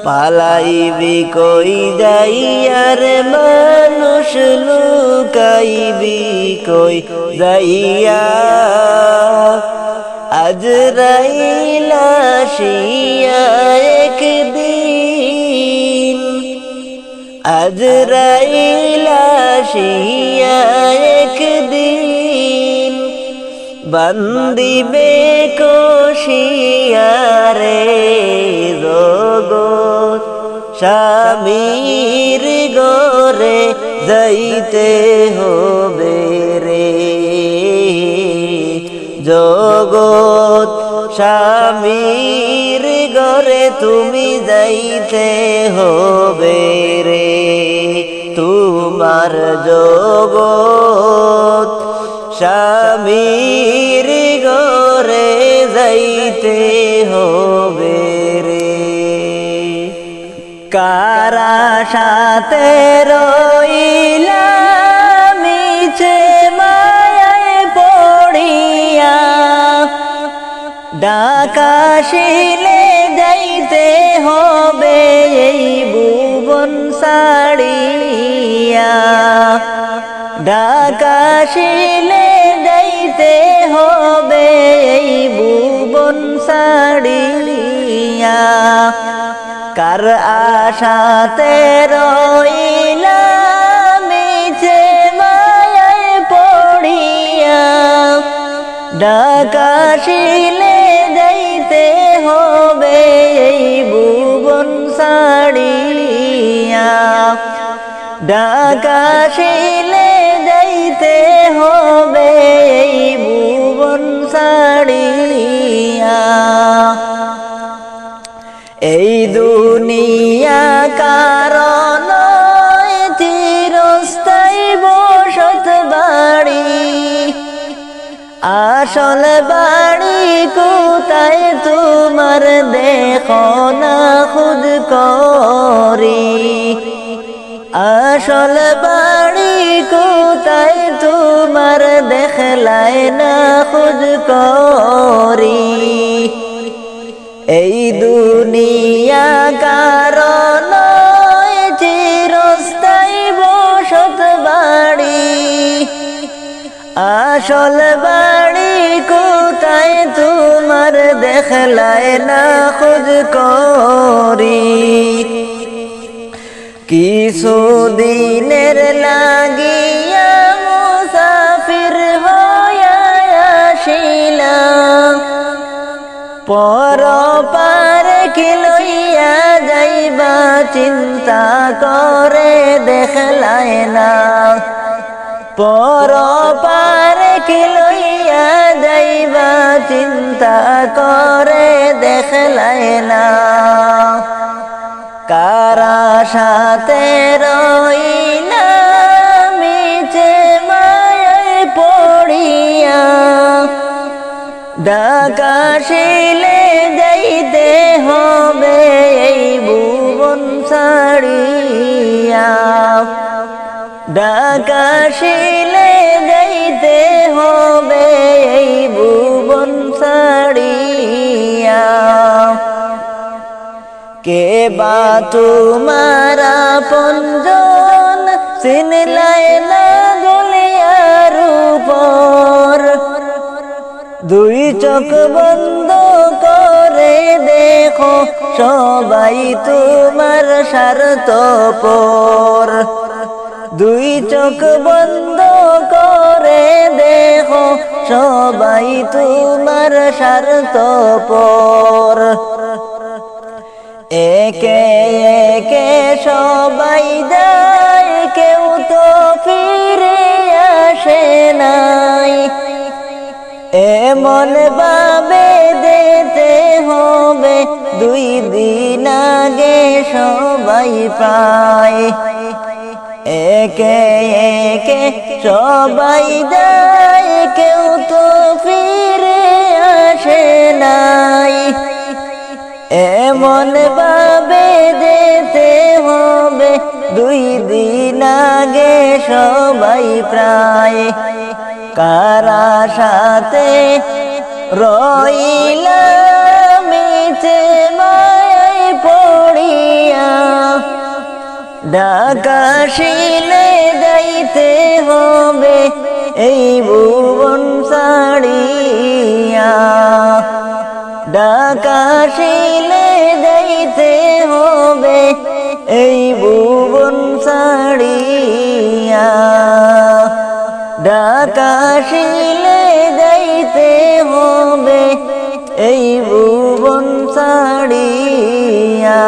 পালাইবি কই যাইয়া রে মানুষ লুকাইবি কই যাইয়া আজরাইল আসিয়া একদিন আজরাইল আসিয়া একদিন বান্দিবে কষিয়া রে জগৎ স্বামীর ঘরে যাইতে হবে রে জগৎ স্বামীর ঘরে তুমি যাইতে হবে রে তোমার জগৎ স্বামীর ঘরে যাইতে হবে রে কারা সাথে রইলা মিছে মায়ায় পড়িয়া ডাকাশিলে যাইতে হবে এই ভুবন সার ঢাকাশিলে যাইতে হবে এই ভুবন ছাড়িয়া কার আশাতে রইলাম মিছে মায়ায় পড়িয়া ঢাকাশিলে যাইতে হবে এই ভুবন ছাড়িয়া ঢাকাশিলে যাইতে হবে এই ভুবন ছাড়িয়া এই দুনিয়া কারণ চিরস্থায়ী বসত বাড়ি আসল বাড়ি কোথায় তোমার দেখো না খুদ করি আসল বাড়ি কোথায় তোমার দেখলাই না খুদ করি এই দুনিয়া কারণ চিরস্থায়ী বসত বাড়ি আসল বাড়ি কোথায় তোমার দেখলাই না খুদ করি কিছু দিনের লাগিয়া মুসাফির হইয়া আসিলাম পর পারে কি লইয়া যাইবা চিন্তা করে দেখলাই না পর পারে কি লইয়া যাইবা চিন্তা করে দেখলাই না কারা সাথে রইলা মিছে মায়ায় পড়িয়া ঢাকাশিলে যাইতে হবে এই ভুবন ছাড়িয়া ঢাকাশিলে যাইতে হবে এই ভুবন ছাড়িয়া কে বা তোমার আপনজন চিনলাই না দুনিয়ার উপর দুই চোখ বন্ধ করে দেখো সবাই তোমার স্বার্থপর দুই চোখ বন্ধ করে দেখো সবাই তোমার স্বার্থপর একে একে সবাই যায় কেউ তো ফিরে আসে নাই এমন ভাবে যেতে হবে দুই দিন আগে সবাই পায় একে একে সবাই যায় কেউ তো ফিরে আসে নাই এমন ভাবে যেতে হবে দুই দিন আগে সবাই প্রায় কারা সাথে রইলাম মিছে মায়ায় পড়িয়া ঢাকাশিলে যাইতে হবে এই ভুবন ছাড়িয়া ঢাকাশিলে যাইতে হবে এই ভুবন ছাড়িয়া ঢাকাশিলে যাইতে হবে এই ভুবন ছাড়িয়া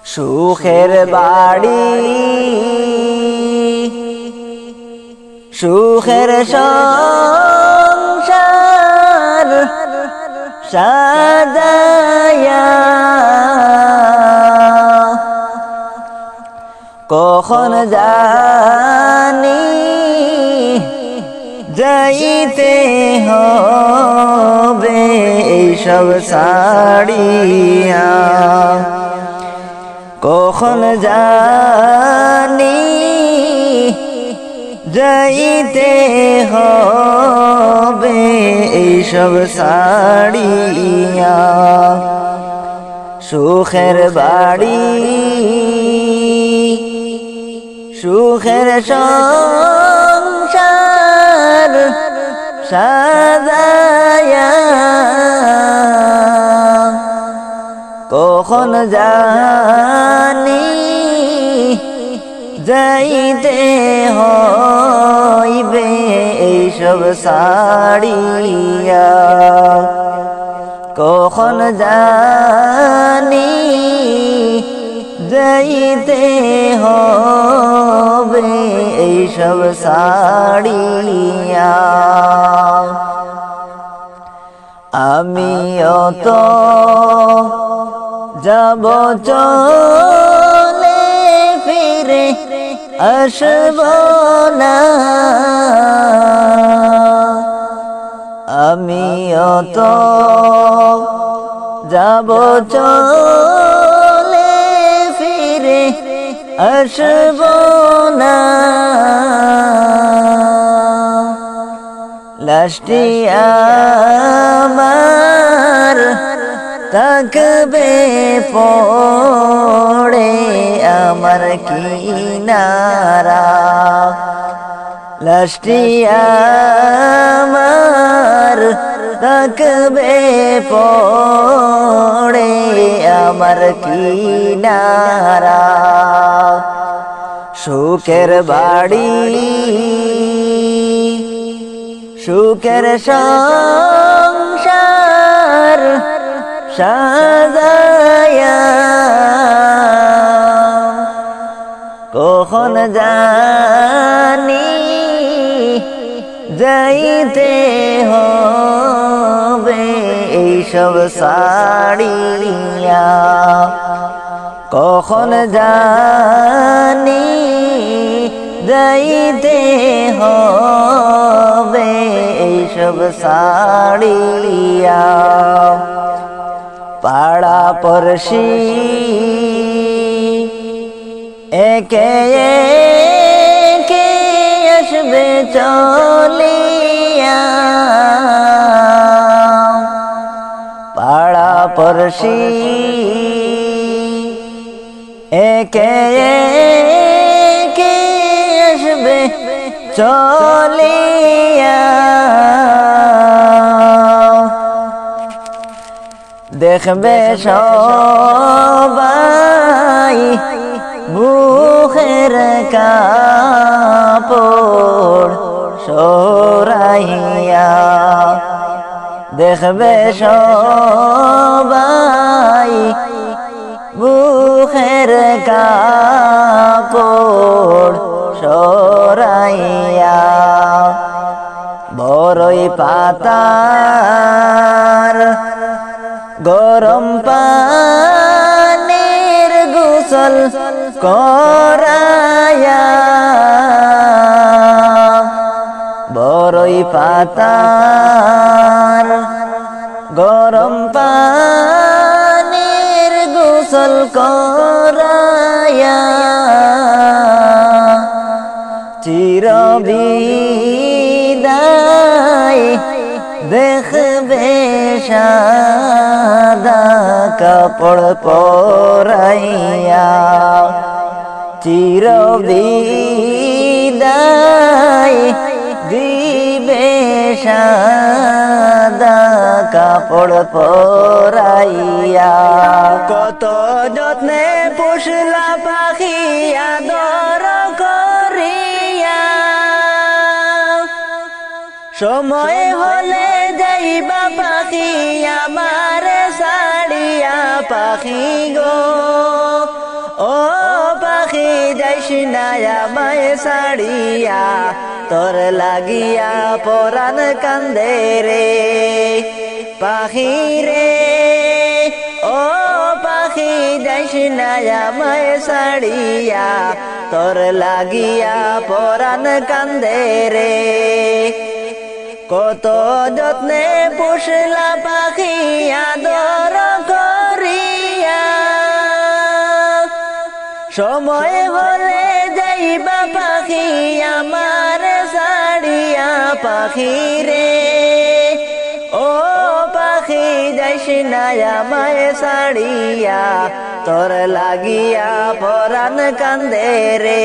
সুখের বাড়ি সুখের সংসার সাজায়া কখন জানি যাইতে হবে এইসব ছাড়িয়া কখন জানি যাইতে হবে এইসব ছাড়িয়া সুখের বাড়ি সুখের সংসার সাজায়া কখন জানি যাইতে হইবে এইসব ছাড়িয়া কখন জানি যাইতে হবে এইসব ছাড়িয়া আমিও তো যাব চলে ফিরে আসব না আমিও তো যাব চলে ফিরে আসব না লাশটি আমার থাকবে পড়ে আমার কিনারা লাশটি আমার থাকবে পড়ে আমার কিনারা সুখের বাড়ি সুখের সংসার সাজায়া কখন জানি যাইতে হবে এইসব ছাড়িয়া কখন জানি যাইতে হবে এইসব ছাড়িয়া পাড়া পড়শি একে একে আসবে চলিয়া পাড়া পড়শি একে একে আসবে চলিয়া দেখবে সবাই মুখের কাপড় সরাইয়া দেখবে সবাই মুখের কাপড় সরাইয়া বড়ই পাতার গরম পানির গোসল করায়া বড়ই পাতার গরম পানির গোসল করায়া চিরবিদায় দেখবে সাদা কাপড় পরাইয়া চিরবিদায় দিবে সাদা কাপড় পরাইয়া কত যত্নে পুষলা পাখি আদর করিয়া সময় হলে যাইবা পাখি আমার সাড়িয়া পাখি গো ও পাখি যাইস না আমায় সাড়িয়া তোর লাগিয়া পরাণ কান্দে রে পাখি রে ও পাখি যাইস না আমায় সাড়িয়া তোর লাগিয়া পরাণ কান্দে রে কত যত্নে পুষলা পাখি আদর করিয়া সময় হলে যাইবা পাখি আমার সাড়িয়া পাখি রে ও পাখি যাইস না আমায় সাড়িয়া তোর লাগিয়া পরাণ কান্দে রে।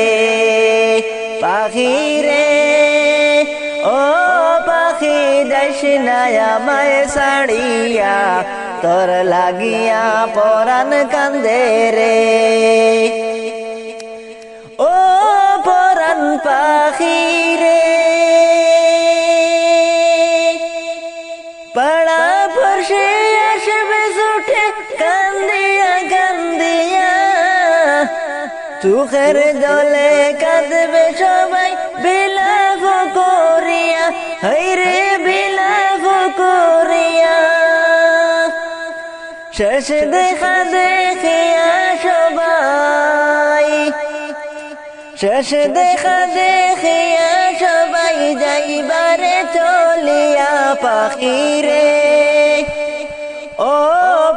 পাখি রে ও পাখি যাইস না আমায় ছাড়িয়া তোর লাগিয়া পরাণ কান্দে রে ও পরাণ পাখি রে পাড়া পড়শে আসবে ছুটে কান্দিয়া কান্দিয়া চোখের জলে কাঁদবে সবাই বিলাপ করিয়া হায়রে বিলাপ করিয়া শেষ দেখা দেখিয়া সবাই শেষ দেখা দেখিয়া সবাই যাইবারে চলিয়া পাখি রে ও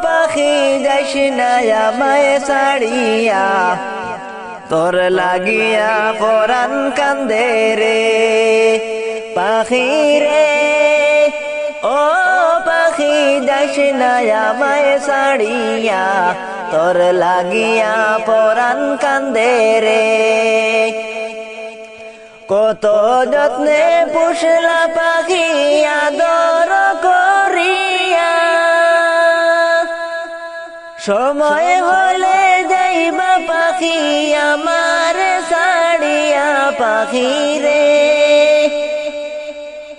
পাখি যাইস না আমায় ছাড়িয়া তোর লাগিয়া পরাণ কান্দে রে পাখি রে ও পাখি যাইস না আমায় ছাড়িয়া তোর লাগিয়া পরাণ কান্দে রে কত যত্নে পুষলা পাখি আদর করিয়া সময় হলে যাইবা পাখি আমার ছাড়িয়া পাখি রে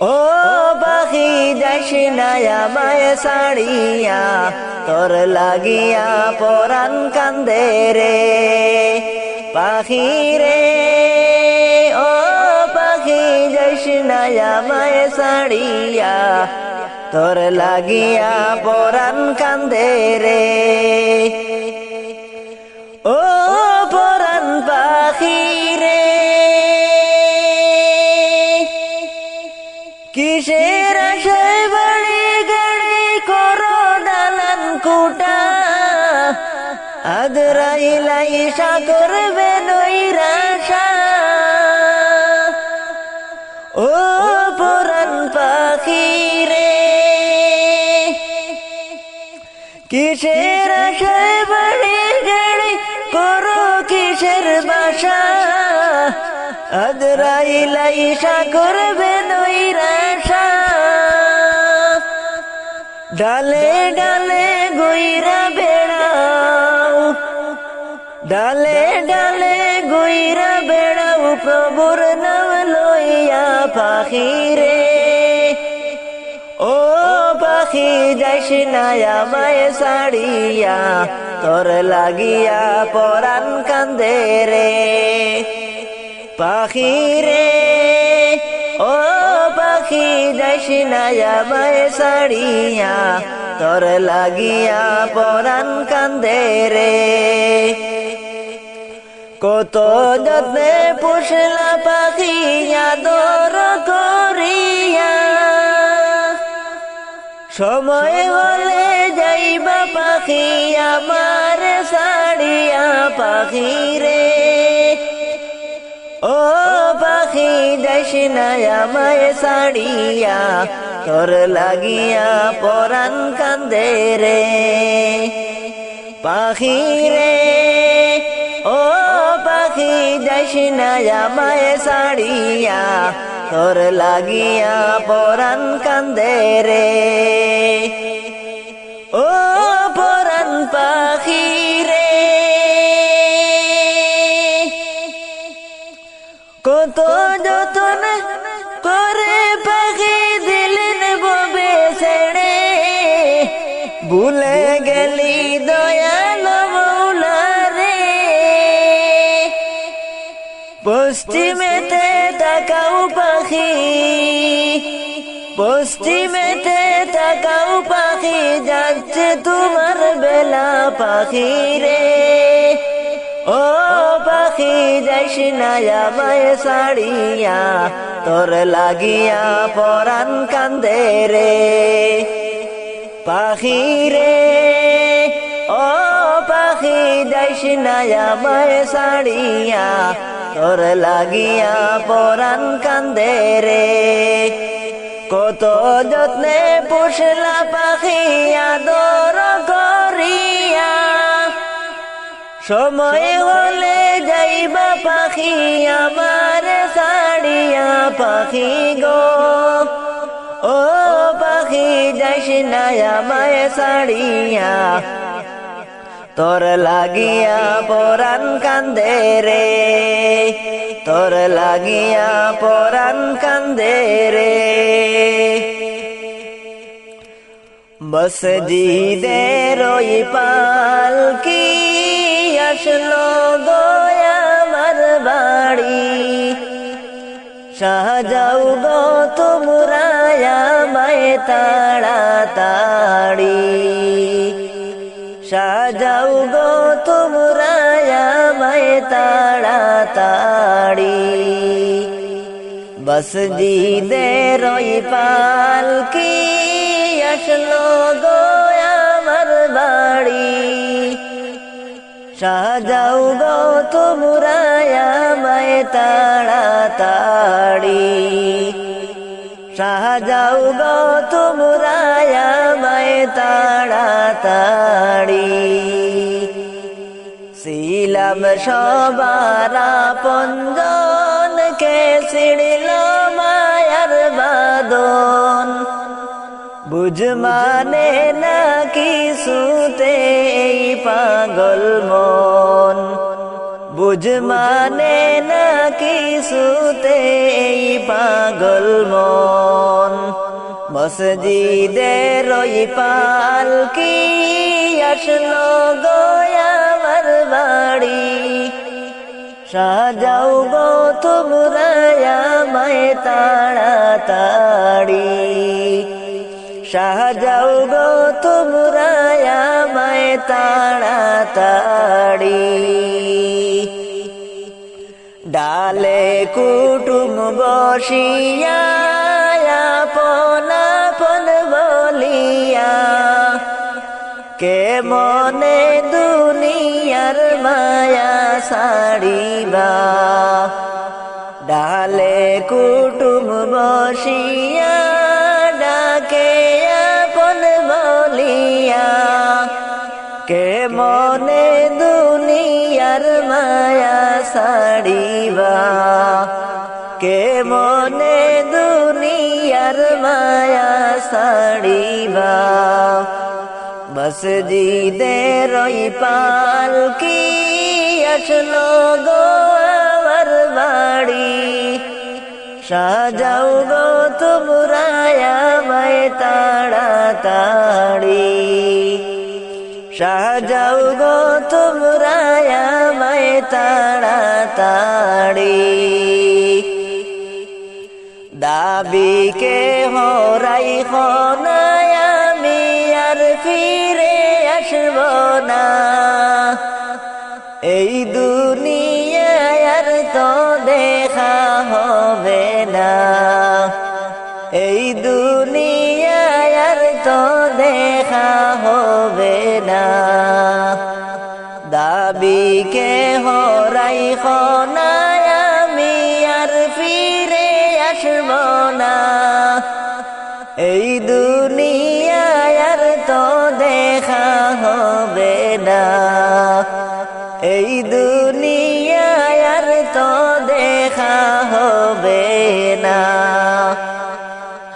ও পাখি যাইস না আমায় ছাড়িয়া তোর লাগিয়া পরাণ কান্দে রে পাখি রে ও পাখি যাইস না আমায় ছাড়িয়া তোর লাগিয়া পরাণ কান্দে রে ও পরাণ পাখি রে কিসের আশায় বাড়ি গাড়ি করো দালান কুটা আদরাইলা ঈশা করবে নৈরাশা ও পরাণ পাখি রে কিসের আশায় বাড়ি গাড়ি করো কিসের বাসা আদরাইলা ঈশা করবে নৈরাশা ডালে ডালে গইরা বেড়াও ডালে ডালে গইরা বেড়াও প্রভুর নাম লইয়া পাখি রে ও পাখি যাইস না আমায় ছাড়িয়া তোর লাগিয়া পরাণ কান্দে রে পাখি রে ও পাখি যাইস না আমায় ছাড়িয়া তোর লাগিয়া পরাণ কান্দে রে কত যত্নে পুষলা পাখি আদর করিয়া সময় হলে যাইবা পাখি আমার ছাড়িয়া পাখি রে ও পাখি যাইস না আমায় ছাড়িয়া তোর লাগিয়া পরাণ কান্দে রে পাখি রে ও পাখি যাইস না আমায় ছাড়িয়া তোর লাগিয়া পরাণ কান্দে রে ও পরাণ পাখি রে কত যতন করে পাখি দিলেন ববে ছেড়ে ভুলে গেলি দয়াল মৌলা রে পশ্চিমেতে তাকাও পাখি পশ্চিমেতে তাকাও পাখি যাচ্ছে তোমার বেলা পাখি রে ও পাখি যাইস না আমায় ছাড়িয়া তোর লাগিয়া পরাণ কান্দে রে পাখি রে ও পাখি যাইস না আমায় ছাড়িয়া তোর লাগিয়া পরাণ কান্দে রে কত যত্নে পুষলা পাখি আদর করিয়া সময় হলে যাইবা পাখি আমার আমায় ছাড়িয়া তোর লাগিয়া পরাণ কান্দে রে তোর লাগিয়া পরাণ কান্দে রে মসজিদের ওই পালকি আসলো গো আমার বাড়ি সাজাও গো তোমরা আমায় তাড়াতাড়ি সাজাও গো তোমরা আমায় তাড়াতাড়ি মসজিদের ওই পালকি আসলো গো আমার বাড়ি সাজাও গো তোমরা আমায় তাড়াতাড়ি সাজাও গো তোমরা আমায় তাড়াতাড়ি ছিলাম সবার আপনজন কে ছিড়ল মায়ার বাঁধন বুঝ মানে না কিছুতে এই পাগল মন বুঝ মানে না কিছুতে এই পাগল মন মসজিদের ওই পালকি আসলো গো আমার বাড়ি সাজাও গো তোমরা আমায় তাড়াতাড়ি সাজাও গো তোমরা আমায় তাড়াতাড়ি ডালে কুটুম বসিয়া আপন আপন বলিয়া কে মনে দুনিয়ার মায়া ছাড়িবা ডালে কুটুম বসিয়া ডাকে আপন বলিয়া কে মনে দুনিয়ার মায়া ছাড়িবা কে মনে দুনিয়ার মায়া ছাড়িবা মসজিদের ওই পালকি আসলো গো আমার বাড়ি সাজাও গো তোমরা আমায় তাড়াতাড়ি সাজাও গো তোমরা আমায় তাড়াতাড়ি দাবি কে হরাই খনায় আমি আর ফিরে আসব না এই দুনিয়ায় আর তো দেখা হবে না এই দুনিয়ায় আর তো দেখা হবে না দাবি কে হরাই খনায় আমি আর ফিরে আসব না এই দুনিয়ায় আর তো দেখা হবে না এই দুনিয়ায় আর তো দেখা হবে না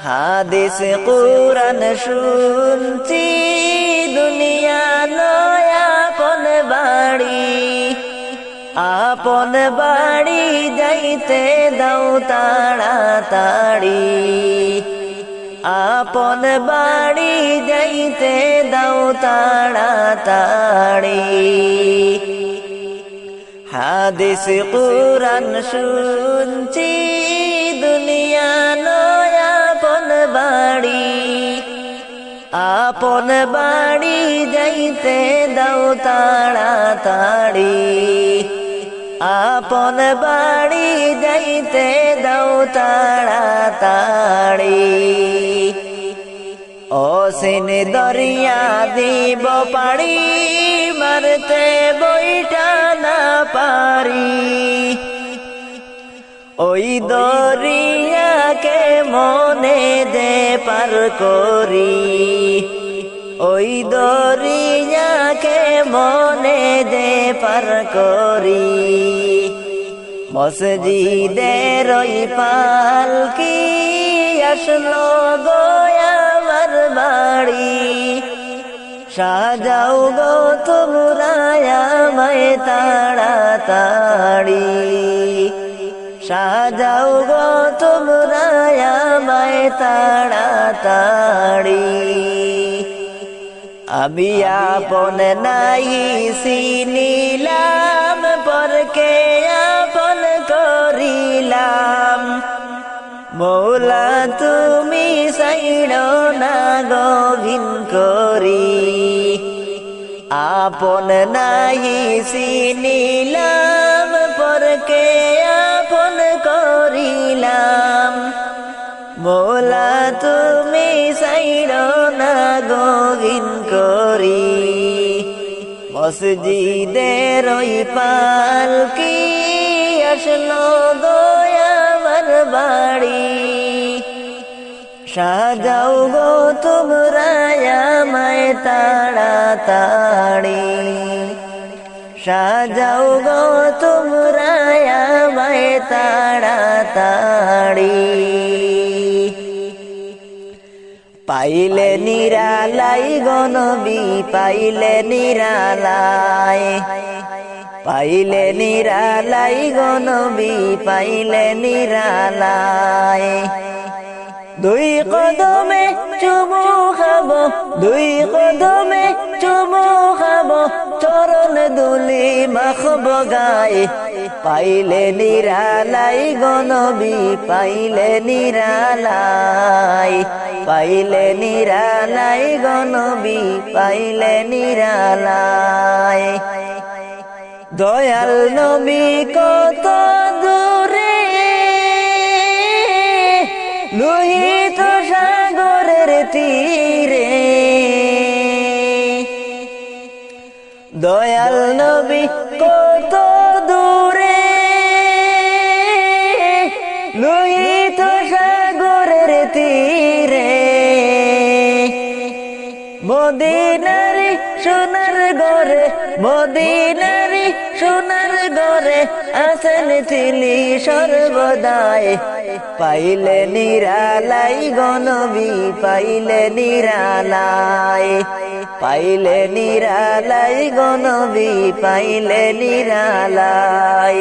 হাদিস কুরআন শুনছি দুনিয়া নয় আপন বাড়ি যাইতে দাও তাড়াতাড়ি আপন বাড়ি যাইতে দাও তাড়াতাড়ি হাদিস কুরআন শুনছি দুনিয়া নয় আপন বাড়ি যাইতে দাও তাড়াতাড়ি আপন বাড়ি যাইতে দাও তাড়াতাড়ি অসীন দরিয়া দিব পাড়ি মারতে বইটা না পারি ওই দরিয়াকে মনে দে পার করি ওই দরিয়াকে মনে দে পার করি মসজিদের ওই পালকি আসলো গো আমার আমার বাড়ি সাজাও গো তোমরা আমায় তাড়াতাড়ি সাজাও গো তোমরা আমায় তাড়াতাড়ি আমি আপন নাই চিনিলাম পরকে আপন করিলাম মৌলা তুমি সাইড়ো না গভিন করি আপন নাই চিনিলাম পরকে আপন করিলাম মৌলা তুমি সাইড়ো না গভিন করি মসজিদের ওই পালকি আসলো দয়াবার বাড়ি সাজাও গো তোমরা আমায় তাড়াতাড়ি সাজাও গো তোমরা আমায় তাড়াতাড়ি পাইলে নিরালাই গো নবী পাইলে নিরালাই পাইলে নিরালাই গো নবী পাইলে নিরালাই দুই কদমে চুমু খাবো দুই কদমে চুমু খাবো চরণ দুলি মাখবো গায়ে পাইলে নিরালাই গো নবী পাইলে নিরালাই পাইলে নিরালাই গো নবী পাইলে নিরালাই দয়াল নবী কত দূরে লোহিত সাগরের তীরে দয়াল নবী কত দূরে লোহিত সাগরের তীরে মদিনারি সোনার ঘরে মদিনারি সোনার ঘরে আছেন তিনি সর্বদাই পাইলে নিরালাই গো নবী পাইলে নিরালাই পাইলে নিরালাই গো নবী পাইলে নিরালাই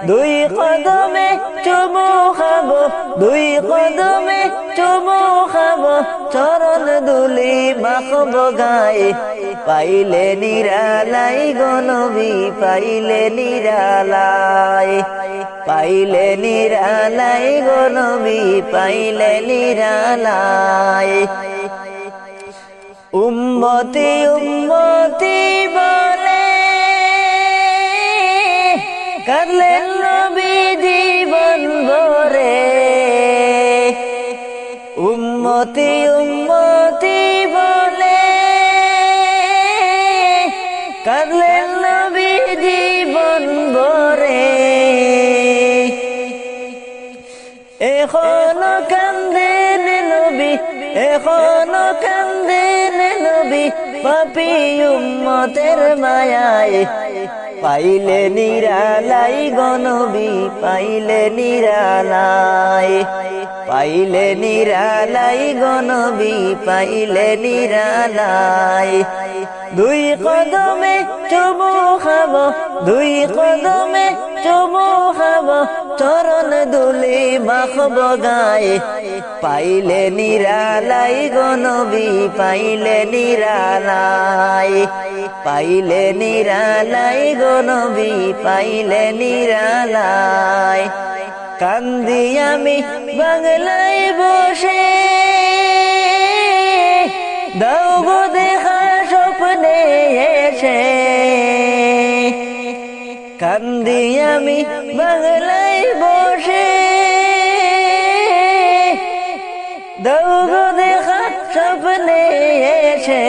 দুই কদমে চুমু খাবো দুই কদমে চুমু খাবো চরণ দুলি মাখবো গায়ে পাইলে নিরালাই গো নবী পাইলে নিরালাই পাইলে নিরালাই গো নবী পাইলে নিরালাই উম্মতি উম্মতি বলে কাঁদলেন নবী জীবন ভরে উম্মতি উম্মতি বলে কাঁদলেন নবী জীবন ভরে এখনো কান্দেন নবী এখনো কান্দেন নবী পাপী উম্মতের মায়ায় পাইলে নিরালাই গো নবী পাইলে নিরালাই পাইলে নিরালাই গো নবী পাইলে নিরালাই দুই কদমে চুমু খাবো দুই কদমে চুমু খাবো চরণ দুলি মাখবো গায়ে পাইলে নিরালাই গো নবী পাইলে নিরালাই পাইলে নিরালাই গো নবী পাইলে নিরালাই কান্দি আমি বাংলায় বসে দাও গো দেখা স্বপ্নে এসে কান্দি আমি বাংলায় বসে দাও গো দেখা স্বপ্নে এসে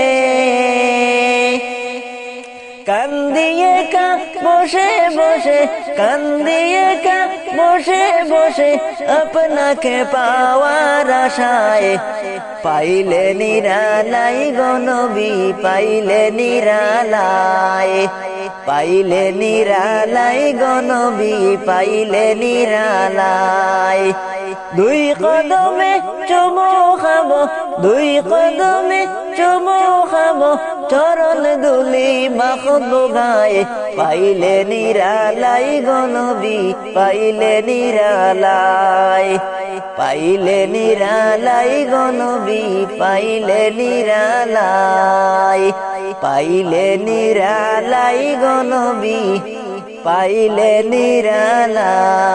কান্দিয়ে কা বসে বসে কান্দিয়ে কা বসে বসে আপনাকে পাওয়ার আশায় পাইলে নিরালাই গো নবী পাইলে নিরালাই পাইলে নিরালাই গো নবী পাইলে নিরালাই দুই কদমে চুমু খাবো দুই কদমে চুমু খাবো চরণ দুলি মাখবো গায়ে পাইলে নিরালাই গো নবী পাইলে নিরালাই পাইলে নিরালাই গো নবী পাইলে নিরালাই পাইলে নিরালাই গো নবী পাইলে নিরালাই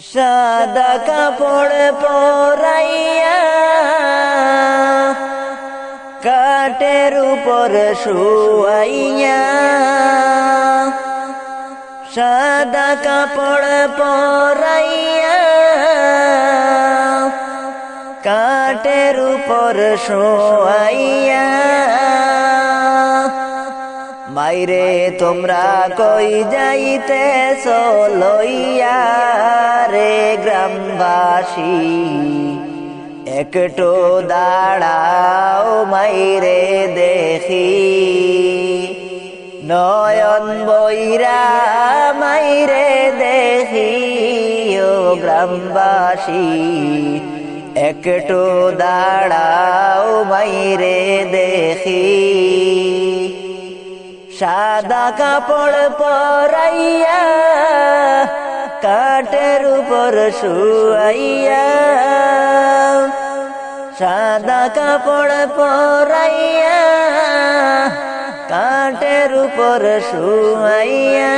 সাদা কাপড় পরাইয়া কাঠের উপর শুয়াইয়া সাদা কাপড় পরাইয়া কাঠের উপর শুয়াইয়া মাইরে তোমরা কই যাইতেছ লইয়া রে গ্রামবাসী একটু দাঁড়াও মাইরে দেখি নয়ন বইরা মাইরে দেখি ও গ্রামবাসী একটু দাঁড়াও মাইরে দেখি সাদা কাপড় পরাইয়া কাঠের উপর শুয়াইয়া সাদা কাপড় পরাইয়া কাঠের উপর শুয়াইয়া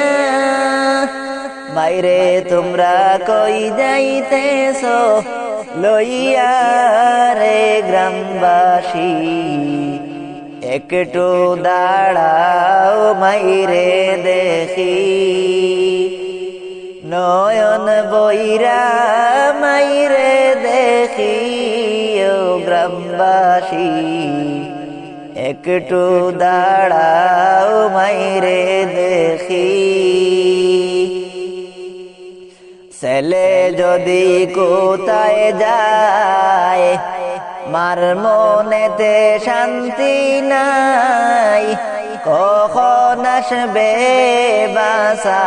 বাইরে তোমরা কই যাইতেছ লইয়া রে গ্রামবাসী একটু দাঁড়াও মাইরে দেখি নয়ন বইরা মাইরে দেখি ও গ্রামবাসী একটু দাঁড়াও মাইরে দেখি ছেলে যদি কোথায় যায় মার মনেতে শান্তি নাই কখন আসবে বাসা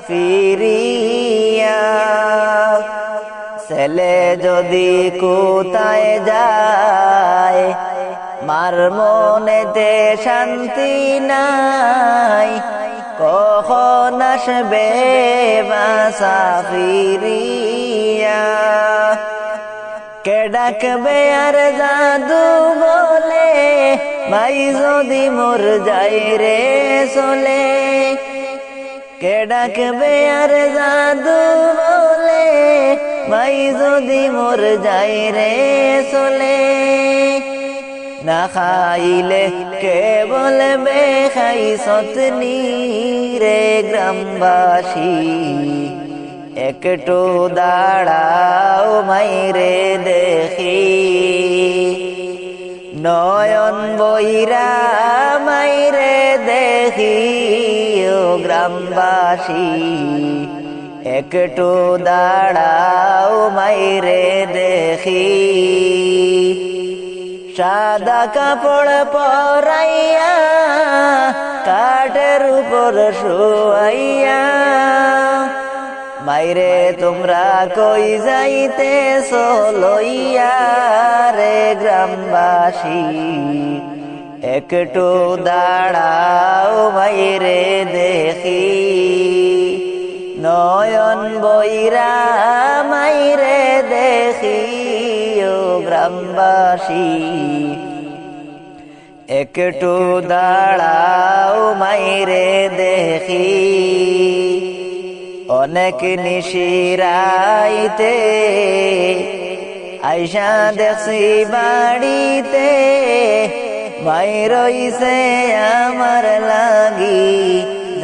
ফিরিয়া ছেলে যদি কোথায় যায় মার মনেতে শান্তি নাই কখন আসবে বাসা ফিরিয়া কে ডাকবে আর জাদু বলে ভাই যদি মোর যাই রে চলে কে ডাকবে আর জাদু বলে ভাই যদি মোর যাই রে চলে না খাইলে কে বলবে খাই সতনি রে গ্রামবাসী একটু দাঁড়াও মাইরে দেখি নয়ন বইরা মাইরে দেখি ও গ্রামবাসী একটু দাঁড়াও মাইরে দেখি সাদা কাপড় পরাইয়া কাঠের উপর শুয়াইয়া মাইরে তোমরা কই যাইতেছ লইয়া রে গ্রামবাসী একটু দাঁড়াও মাইরে দেখি নয়ন বইরা মাইরে দেখি ও গ্রামবাসী একটু দাঁড়াও মাইরে দেখি অনেক নিশিরাইতে আইসা দেখছি বাড়িতে মাই রইছে আমার লাগি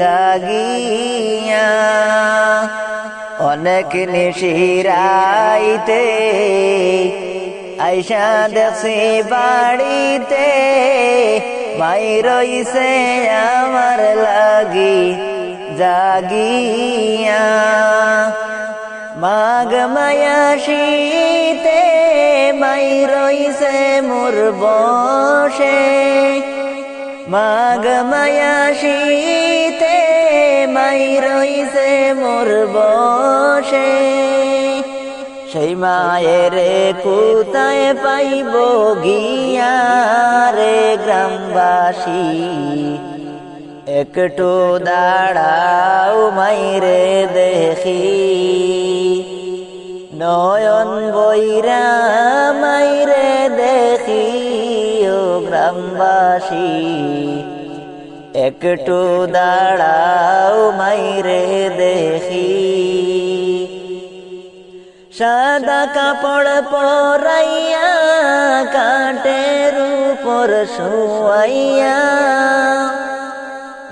জাগিয়া অনেক নিশিরাইতে আইসা দেখছি বাড়িতে মাই রইছে আমার লাগি জাগিয়া মাঘ মায়া শীতে মাই রইছে মোর বসে মাঘ মায়া শীতে মাই রইছে মোর বসে সেই মায়ের কোথায় পাইব গিয়া রে গ্রামবাসী একটু দাঁড়াও মাইরে দেখি নয়ন বইরা মাইরে দেখি ও গ্রামবাসী একটু দাঁড়াও মাইরে দেখি সাদা কাপড় পরাইয়া কাঠের উপর শুয়াইয়া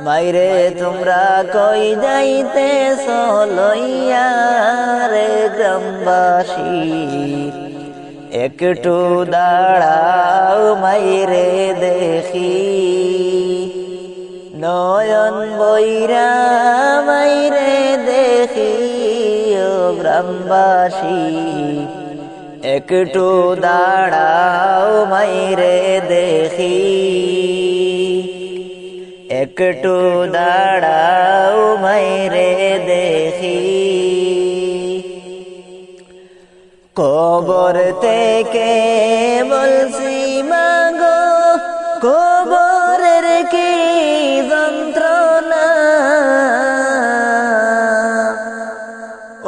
মাইরে তোমরা কই যাইতে লইয়া রে গ্রামবাসী একটু দাঁড়াও মাইরে দেখি নয়ন বইরা মাইরে দেখি ও গ্রামবাসী একটু দাঁড়াও মাইরে দেখি একটু দাঁড়াও মাইরে দেখি কবর থেকে বলছি মাগো কবরের কি যন্ত্রণা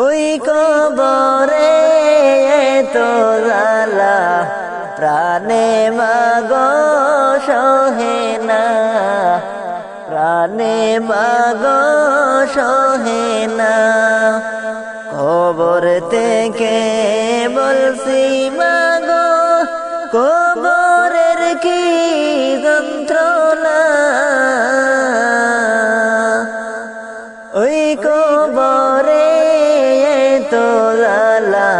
ওই কবরে তো জ্বালা প্রাণে মাগো সহে না প্রাণে মাগো সহে না কবর থেকে বলছি মাগো কবরের কি যন্ত্রণা ওই কবরে তো জ্বালা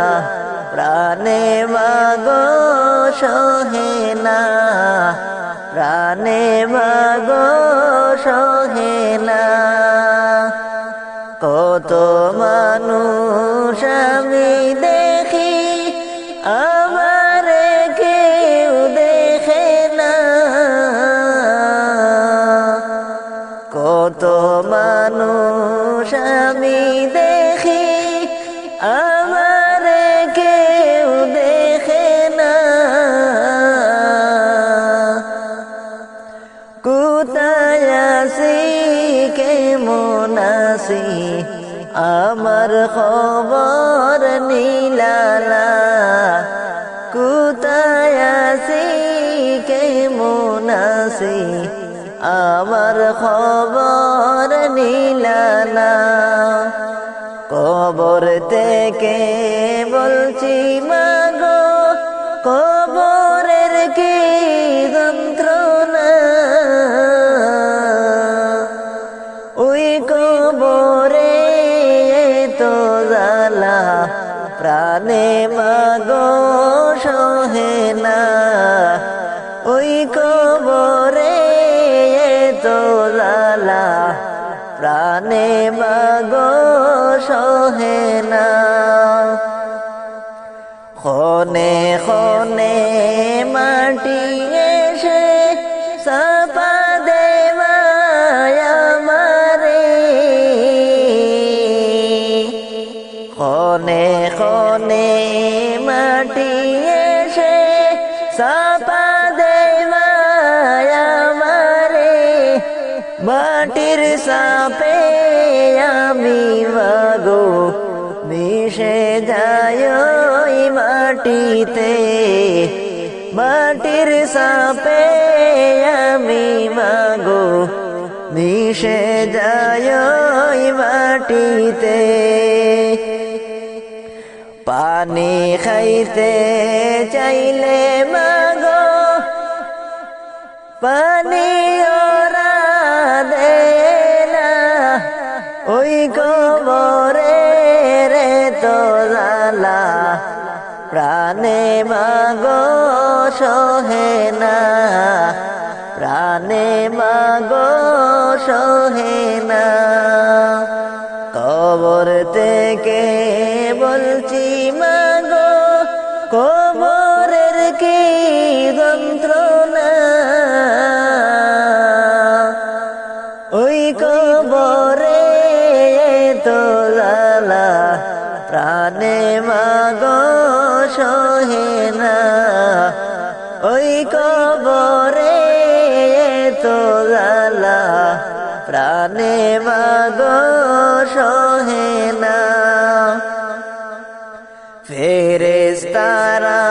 প্রাণে মাগো সহে না প্রাণে মাগো সহে না কত মানুষ আমি দেখি আমারে কেউ দেখে না কত মানুষ আমি দেখি আমারে কেউ দেখে না কোথায় আছি কেমন আছি আমার খবর নীলালা কোথায় আছি কেমন আছি আমার খবর নীলালা কবর থেকে বলছি মাগো কবরের কি যন্ত্রণা ওই কবরে তো জ্বালা প্রাণে মাগো সহে না ওই কবরে তো জ্বালা প্রাণে মাগো সহে না খনে খনে মাটি এসে চাপা দেওয়ায় আমারে খনে খনে মাটি এসে চাপা দেওয়ায় আমারে মাটির সাপে আমি মাগো মিশে যায় ওই মাটিতে মাটির সাপে আমি মাগো মিশে যায় ওই মাটিতে পানি খাইতে চাইলে মাগো পানি ওরা দে না ওই কবরে রে তো জ্বালা প্রাণে মাগো সহে না প্রাণে মাগো সহে না কবর থেকে বলছি মাগো কবরের কি যন্ত্রণা প্রাণে মাগো সহে না ওই কবরে তো জ্বালা প্রাণে মাগো সহে না ফেরেশতারা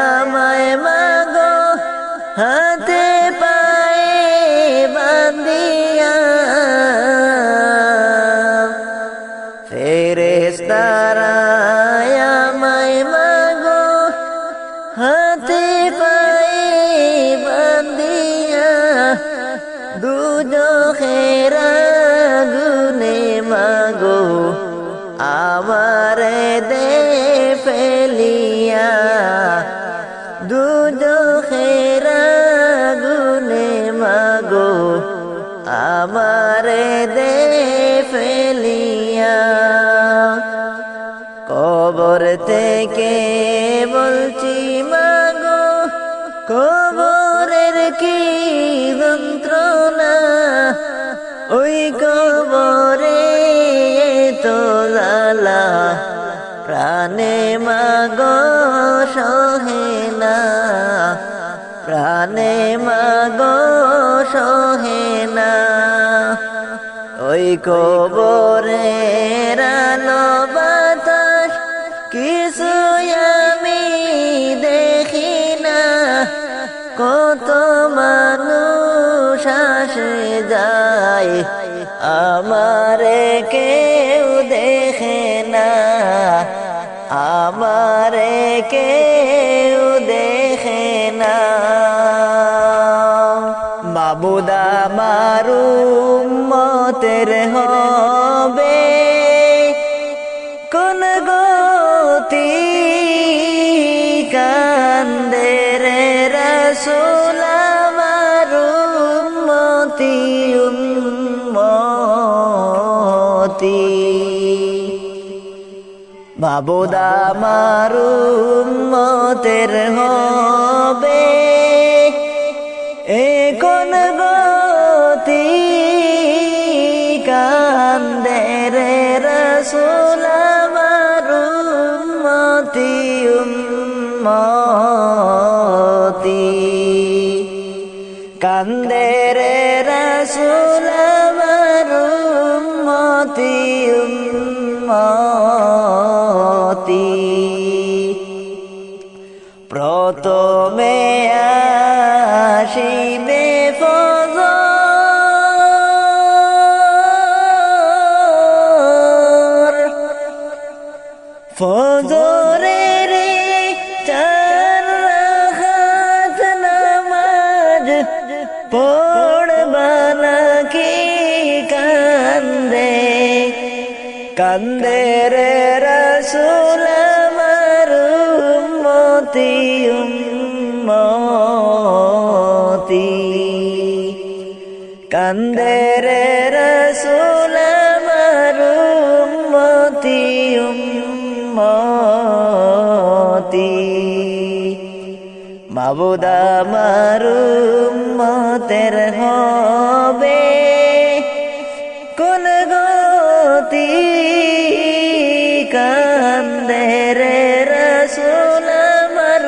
আমায় মাগো হাতে পায়ে বান্ধিয়া ফেরেশতারা আমায় মাগো হাতে পায়ে বান্ধিয়া দুজখের আগুনে মাগো আমারে দে ফেলিয়া দুজখের আগুনে মাগো আমারে দে ফেলিয়া কবর থেকে বলছি মাগো কবরের কি যন্ত্রণা ওই কবরে তো জ্বালা প্রাণে মাগো সহে না প্রাণে মাগো সহে না ওই কবরের আলো বাতাস কিছু আমি দেখি না কত মানুষ আসে যায় আমারে কেউ দেখে না আমারে কেউ দেখে না মাবুদ আমার উম্মতের হবে কোন গতি কান্দে রে রাসূল আমার উম্মতি উম্মতি মাবুদ আমার উম্মতের হবে এ কোন গতি কান্দে রে রাসূল আমার উম্মতি উম্মতি কান্দে রে রাসূল আমার উম্মতি উম্মতি প্রথমে আসিবে ফজর ফজরের চার রাকাত নামাজ পড়বা নাকি কান্দে কান্দে রে রাসূল আমার উম্মতি উম্মতি কান্দে রে রাসূল আমার উম্মতি উম্মতি মাবুদ আমার উম্মতের হবে কোন গতি কান্দে রে রাসূল আমার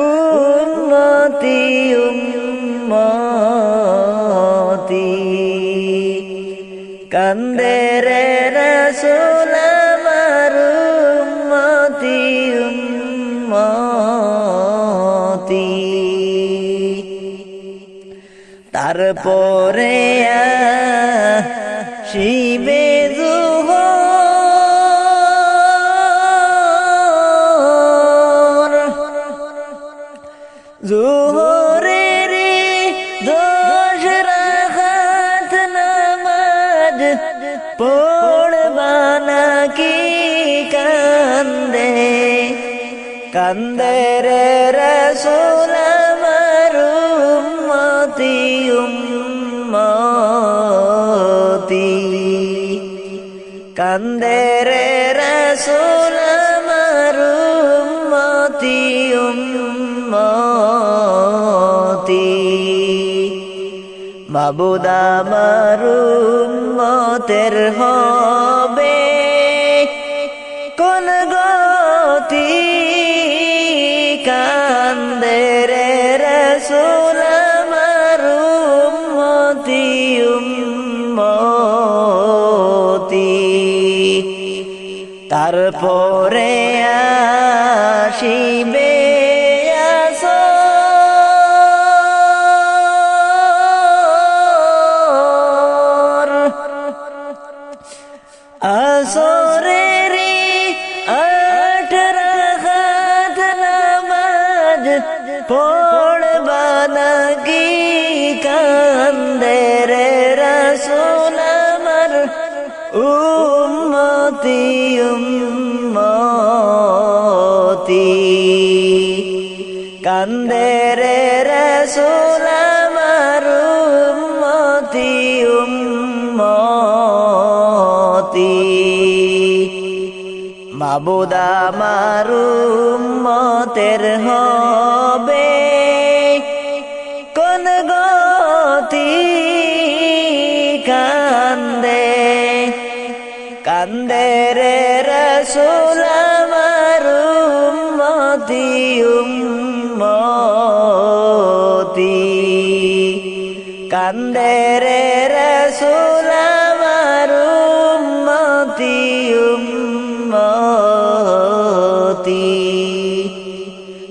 উম্মতি উম্মতি কান্দে রে রাসূল আমার উম্মতি উম্মতি তারপরে শিবে জোহর জোহরের 10 রাকাত নামাজ পড়বা নাকি কান্দে কান্দে রে রাসূল আমার উম্মতি উম্মতি কান্দে রে রাসূল আমার উম্মতি উম্মতি মাবুদ আমার উম্মতের হবে তারপরে আসিবে আসরের 8 রাকাত নামাজ পড়বা নাকি কান্দে রে রাসূল আমার উম্মতি উম্মতি কান্দে রে রাসূল আমার উম্মতি উম্মতি মাবুদ আমার উম্মতের হবে কোন গতি কান্দে কান্দে রে রাসূল আমার উম্মতি উম্মতি কান্দে রে রাসূল আমার উম্মতি উম্মতি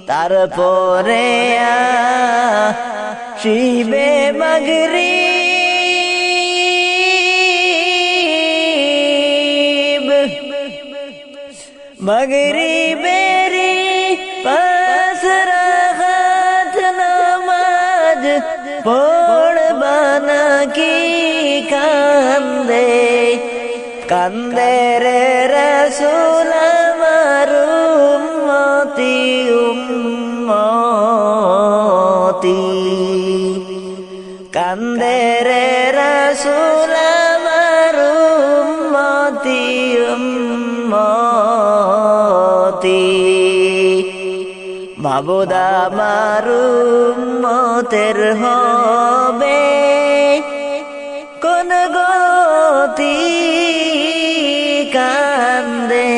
তারপরে আসিবে মাগরিব মাগরিবেরি 5 রাকাত নামাজ পড়বা নাকি কান্দে কান্দে রে রাসূল আমার উম্মতি উম্মতি কান্দে রে রাসূল আমার উম্মতি উম্মতি মাবুদ আমার উম্মতের হবে কোন গতি কান্দে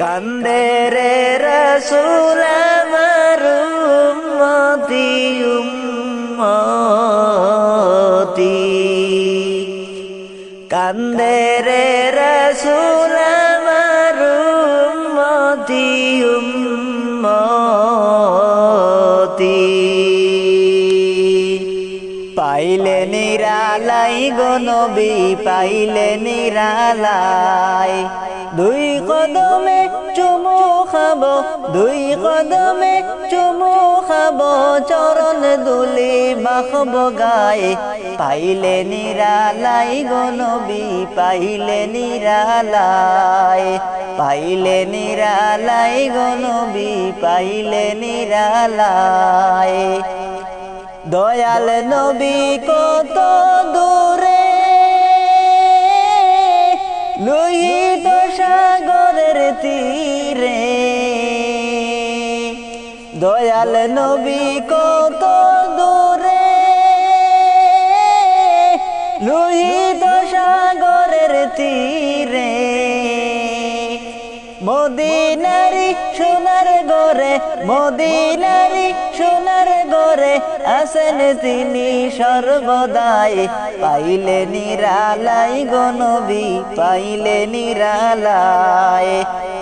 কান্দে রে রাসূল আমার উম্মতি উম্মতি কান্দে রে রাসূল আমার উম্মতি উম্মতি পাইলে নিরালাই গো নবী পাইলে নিরালাই 2 কদমে চুমু খাবো 2 কদমে চুমু খাবো চরণ দুলি বাখবো গায়ে পাইলে নিরালাই গো নবী পাইলে নিরালাই পাইলে নিরালাই গো নবী পাইলে নিরালাই দয়াল নবী কত দূরে লোহিত সাগরের তীরে দয়াল নবী কত দূরে লোহিত সাগরের তীরে মদিনারি সোনার গরে মদিনারি সোনার গরে আসেন তিনি সর্বদাই পাইলে নিরালাই গো নবী পাইলে নিরালাই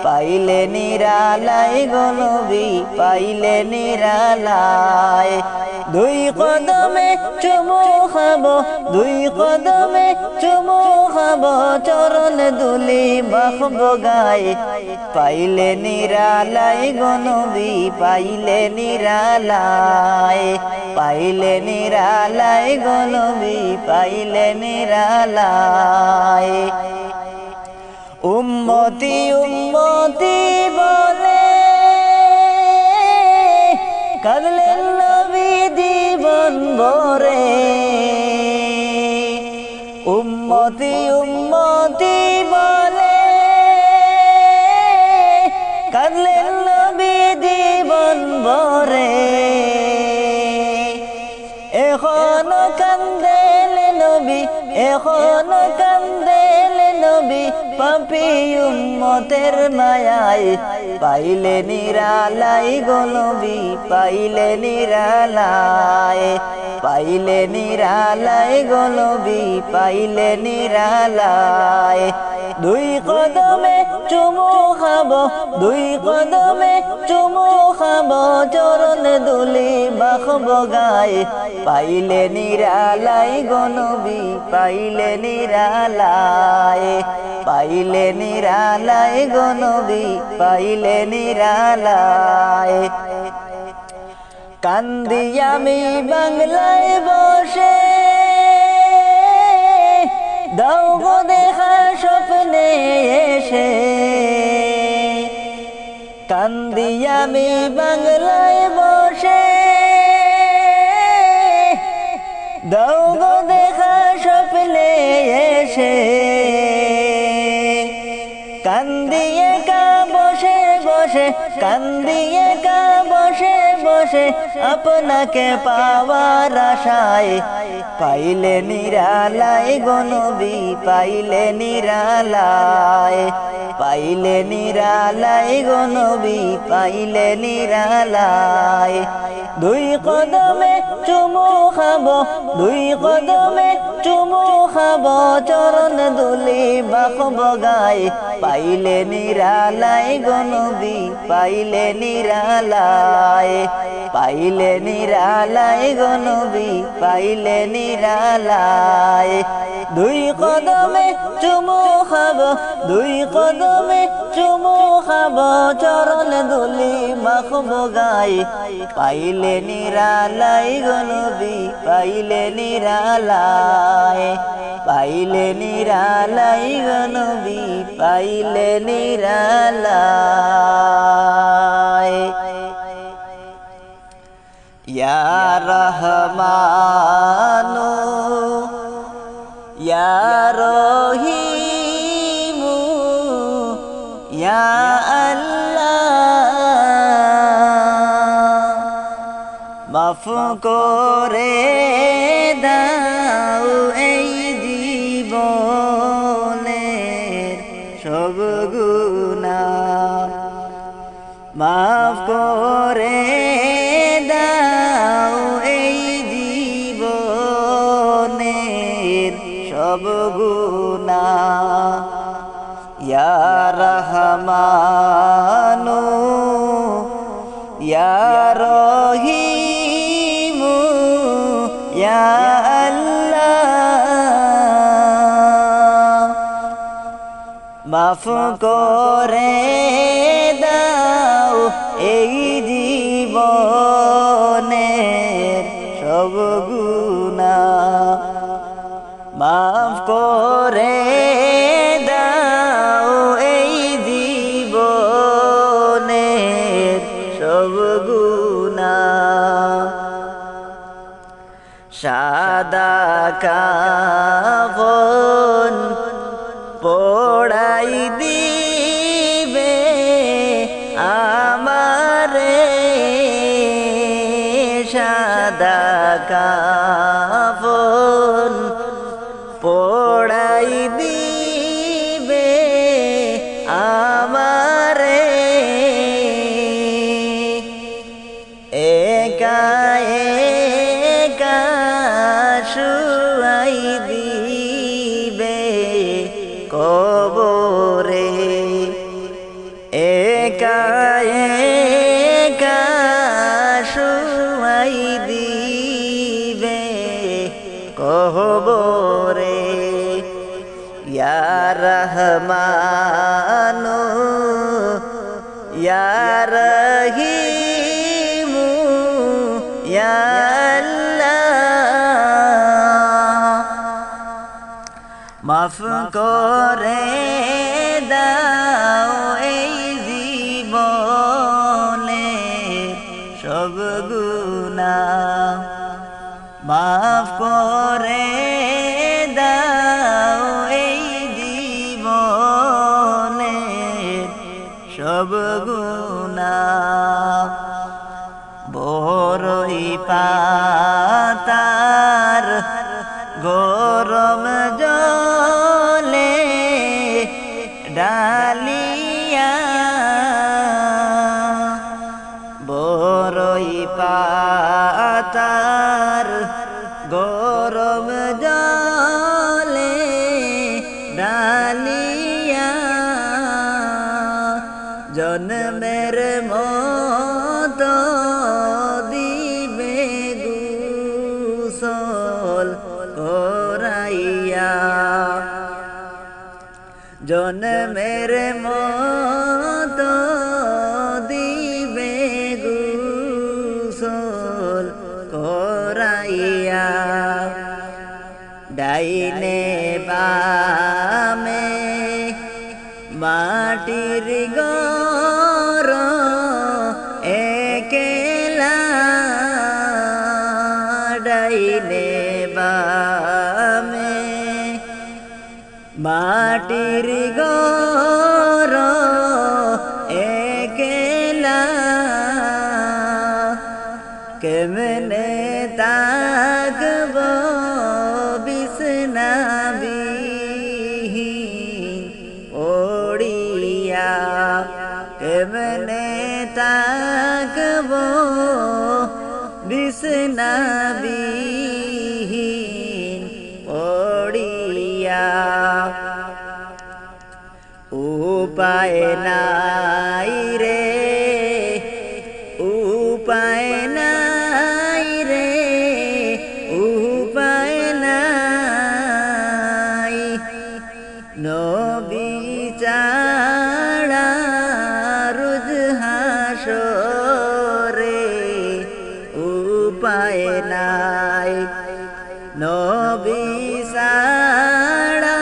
পাইলে নিরালাই গো নবী পাইলে নিরালাই 2 কদমে চুমু খাবো 2 কদমে চুমু খাবো চরণ দুলি বাখবো গায়ে পাইলে নিরালাই গো নবী পাইলে নিরালাই পাইলে নিরালাই গো নবী পাইলে নিরালাই উম্মতি উম্মতি বলে কাঁদলেন নবী জীবন ভরে উম্মতি উম্মতি বলে কাঁদলেন নবী জীবন ভরে এখনো কান্দেলে নবী এখনো কান্দেলে নবী পাপী উম্মতের মায়ায় পাইলে নিরালাই গো নবী পাইলে নিরালাই পাইলে নিরালায় গো নবী পাইলে নিরালায় দুই কদমে চুমু খাবো দুই কদমে চুমু খাবো চরণ দুলি বাখবো গায়ে পাইলে নিরালায় গো নবী পাইলে নিরালায় পাইলে নিরালায় গো নবী পাইলে নিরালায় কান্দি আমি বাংলায় বসে দাও গো দেখা স্বপ্নে এসে কান্দি আমি বাংলায় বসে দাও গো দেখা স্বপ্নে এসে কান্দিয়ে কা বসে বসে কান্দিয়ে কা বসে বসে আপনাকে পাওয়ার আশায় পাইলে নিরালায় গো নবী পাইলে নিরালায় পাইলে নিরালায় গো নবী পাইলে নিরালায় দুই কদমে চুমু খাবো দুই কদমে চুমু খাবো চরণ দুলি বাখবো গায়ে পাইলে নিরালায় গো নবী পাইলে নিরালায় পাইলে নিরালায় গো নবী পাইলে নিরালায় দুই কদমে চুমু খাবো দুই কদমে চুমু খাবো চরণ দুলি বাখবো গায়ে পাইলে নিরালায় গো নবী পাইলে নিরালায় পাইলে নিরালায় গো নবী পাইলে নিরালায় ইয়া রহমানু ইয়া রহিমু ইয়া মাফ করে দাও এই জীবনের সব গুনাহ মাফ করে দাও এই জীবনের সব গুনাহ ইয়া রহমানু ইয়া রহিমু ইয়া আল্লাহ মাফ করে দাও এই জীবনের সব গুনাহ মাফ করে দাও এই জীবনের সব গুনাহ সাদা কাফন পড়াই দিবে আমারে সাদা কাফন পড়াই দিবে আমারে একা একা শুয়াই দিবে কবরে একা একা শুয়াই দিবে কবরে ইয়া রহমানু ইয়া রহিমু ইয়া আল্লাহ মাফ করে দাও এই জীবনে সব গুনাহ মাফ করে দাও এই জীবনে সব গুনাহ বড়ই পাতার গরম জলে ডালিয়া বড়ই পাতার ঢালিয়া জন্মের মতো দিবে গোসল করাইয়া জন্মের মতো দিবে গোসল করাইয়া ডাইনে বামে মাটির ঘর একেলা ডাইনে বামে মাটির ঘর একেলা কেমনে তাকব বিছনাবিহীন ওড়িয়া কেমনে তাকব বিছনাবিহীন ওড়িয়া উপায় নাই রে উপায় নাই রে উপায় নাই নবী ছাড়া রোজ হাসরে উপায় নাই নবী ছাড়া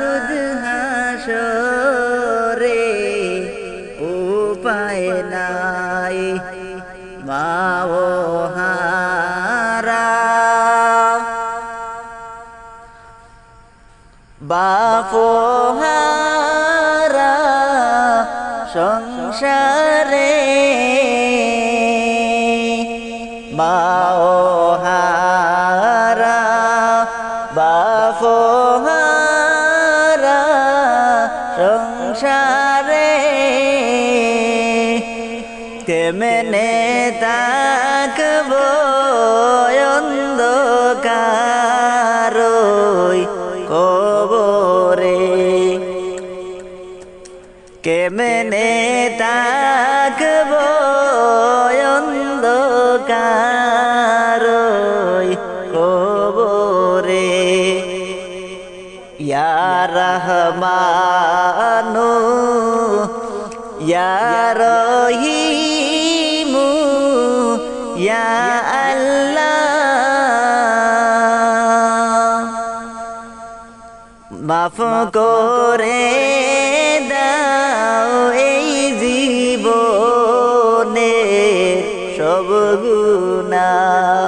রোজ হাসরে উপায় নাই মা ও হারা বাপো হারা সংসারে মা ও হারা বাপো হারা সংসারে কেমনে তাকব অন্ধকারই কবরে কেমনে তাকব অন্ধকারই কবরে ইয়া রহমানু ইয়া রহিমু ইয়া আল্লাহ মাফ করে দাও এই জীবনে সব গুনাহ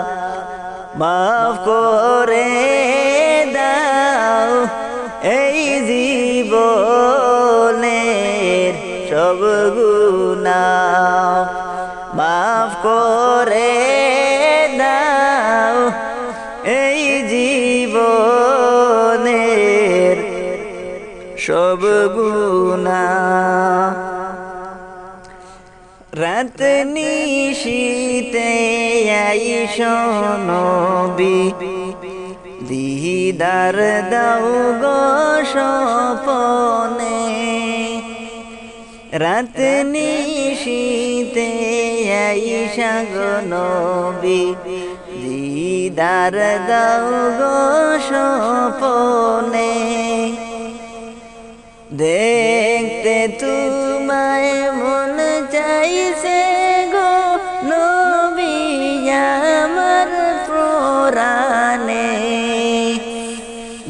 মাফ করে দাও এই জীবনের সব গুনাহ মাফ করে দাও এই জীবনের সব গুনাহ রাত নিশীতে আইসো নবী দিদার দাও গো স্বপনে রাত নিশীতে আইসা গো নবী দিদার দাও গো স্বপনে দেখতে তোমায় মন চাইছে গো নবী আমার প্রাণে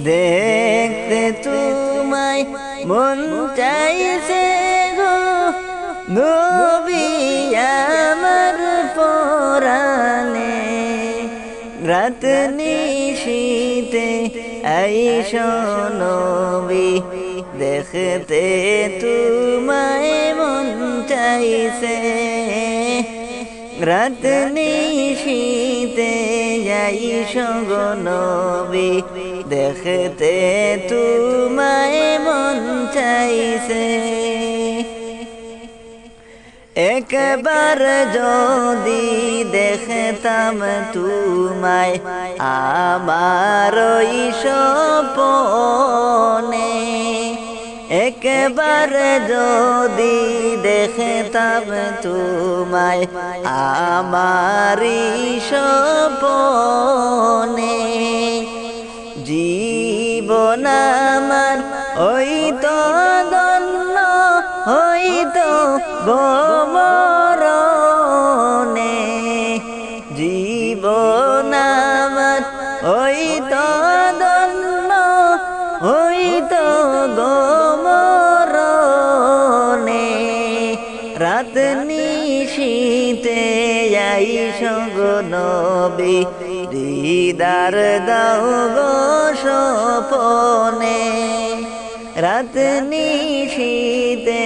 দেখতে তোমায় মন চাইছে গো নবী আমার প্রাণে রাত নিশীতে আইসো নবী দেখতে তোমায় মন চাইছে রাত নিশীতে আইসো গো নবী দেখতে তোমায় মন চাইছে একবার যদি দেখতাম তোমায় আমার ওই স্বপনে, একবার যদি দেখতাম তোমায় আমারি স্বপনে, জীবন আমার হইতো ধন্য হইতো গোমরণে, জীবন আমার হইতো ধন্য হইতো গোমরণে, রাত নিশীতে আইসো গো নবী দিদার দাও গো স্বপনে, রাত নিশীতে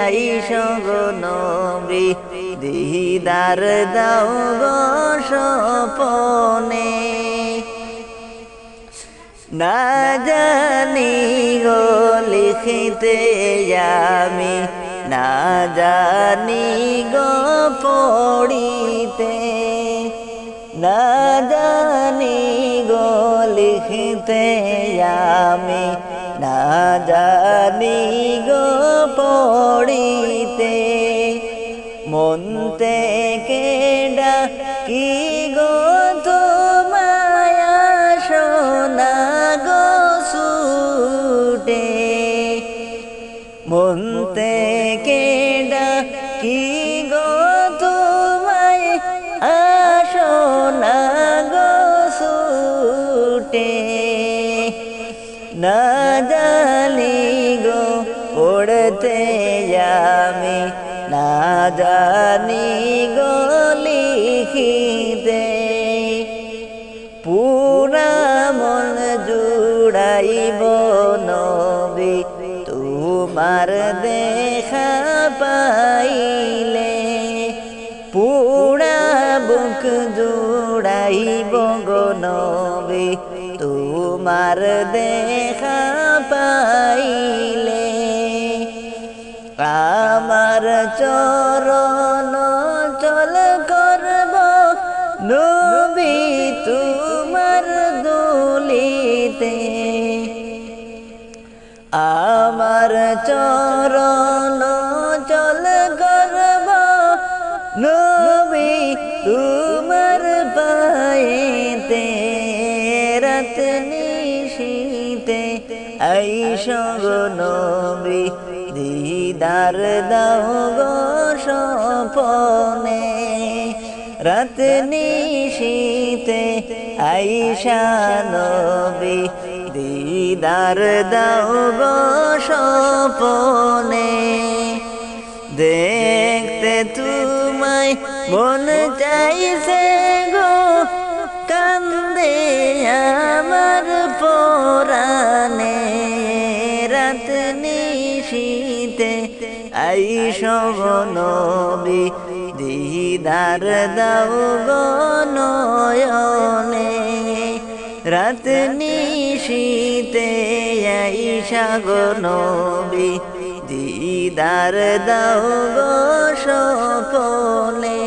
আইসো গো নবী দিদার দাও গো স্বপনে। না জানি গো লিখিতে আমি, না জানি গো পড়িতে, না জানি গো লিখিতে আমি, না জানি গো পড়িতে, মন থেকে ডাকি গো তোমায় শোনা গো ছুটে, মন থেকে ডাকি গো তোমায় শোনা গো ছুটে, না জানি গো পড়তে আমি, না জানি গো লিখিতে, পুরা মন জুড়াইব নবী তোমার দেখা পাইলে, পুরা বুক জুড়াইব গো নবী তোমার দেখা পাইলে, আমার চরণ চল করব নবী তোমার দুলিতে, আমার চরণ চল করব নবী তোমার পায়েতে, রাত নিশীতে আইসো গো নবী দিদার দাও গো স্বপনে, রাত নিশীতে আইসা নবী দিদার দাও গো স্বপনে, দেখতে তোমায় মন চাইছে গো কান্দে আমার পরাণে, রাত নিশীতে আইসো গো নবী দিদার দাও গো নয়নে, রাত নিশীতে আইসা গো নবী দিদার দাও গো স্বপনে,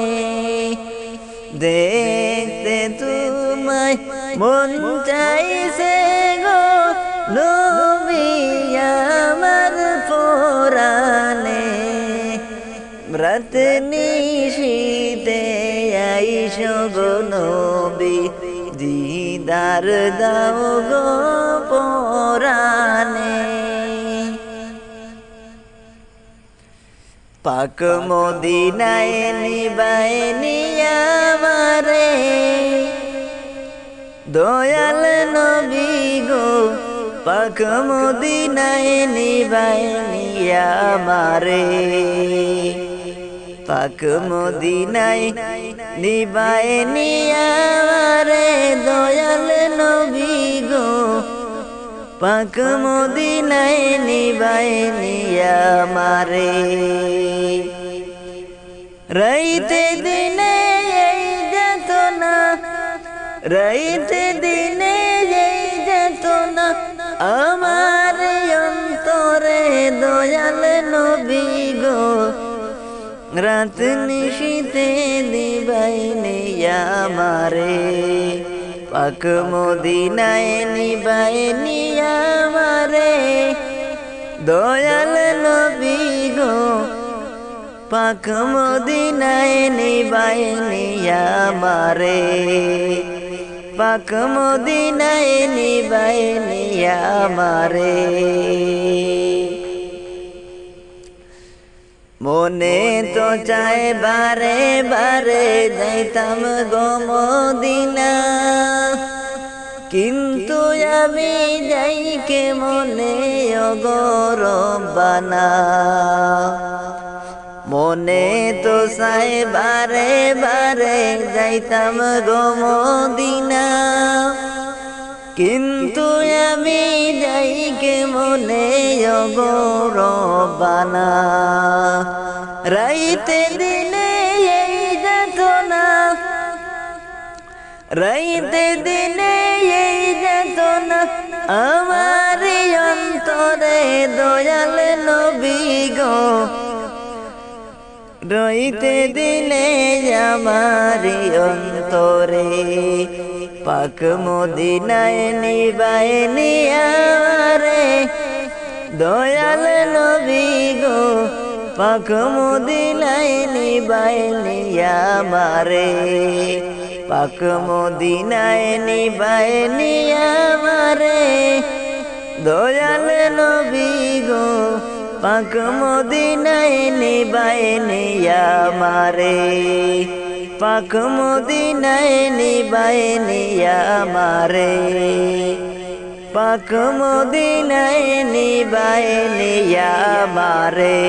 দেখতে তোমায় মন চাইছে গো নবী আমার পরাণে, রাত নিশীতে আইসো গো নবী দিদার দাও গো পরাণে। পাক মদিনায় নিবায় নিয়ামারে, দয়াল নবী গো পাক মদিনায় নিবায় নিয়ামারে, পাক মদিনায় নিবায় নিয়ামারে, দয়াল নবী গো পাক মদিনায় নিবায় নিয়ামারে, রাইতে দিনে এই যাতনা, রাইতে দিনে এই যাতনা আমার অন্তরে, দয়াল নবী গো রাত নিশীতে নিবাই নিয়া মারে পাক মদিনায় নিবাই নিয়া মারে দয়াল নবী গো পাক মদিনায় নিবাই নিয়া মারে পাক মদিনায় নিবাই নিয়া মারে মনে তো চায় বারে বারে যাইতাম গো মদিনা কিন্তু আমি যাই কে মনে ওগো রব্বানা মনে তো চায় বারে বারে যাইতাম গো মদিনা কিন্তু আমি যাই কে মনে ওগো রব্বানা রাইতে দিনে এই যাতনা রাইতে দিনে এই যাতনা আমার অন্তরে দয়াল নবী গো রইতে দিলে আমার অন্তরে পাক মদিনায় নিবাই নিয়া রে দয়াল নবী গো পাক মদিনায় নিবাই নিয়া মারে পাক মদিনায় নিবাই নিয়া মারে দয়াল নবী গো পাক মদিনায় নিবাই নিয়া মারে পাক মদিনায় নিবাই নিয়া মারে পাক মদিনায় নিবাই নিয়া মারে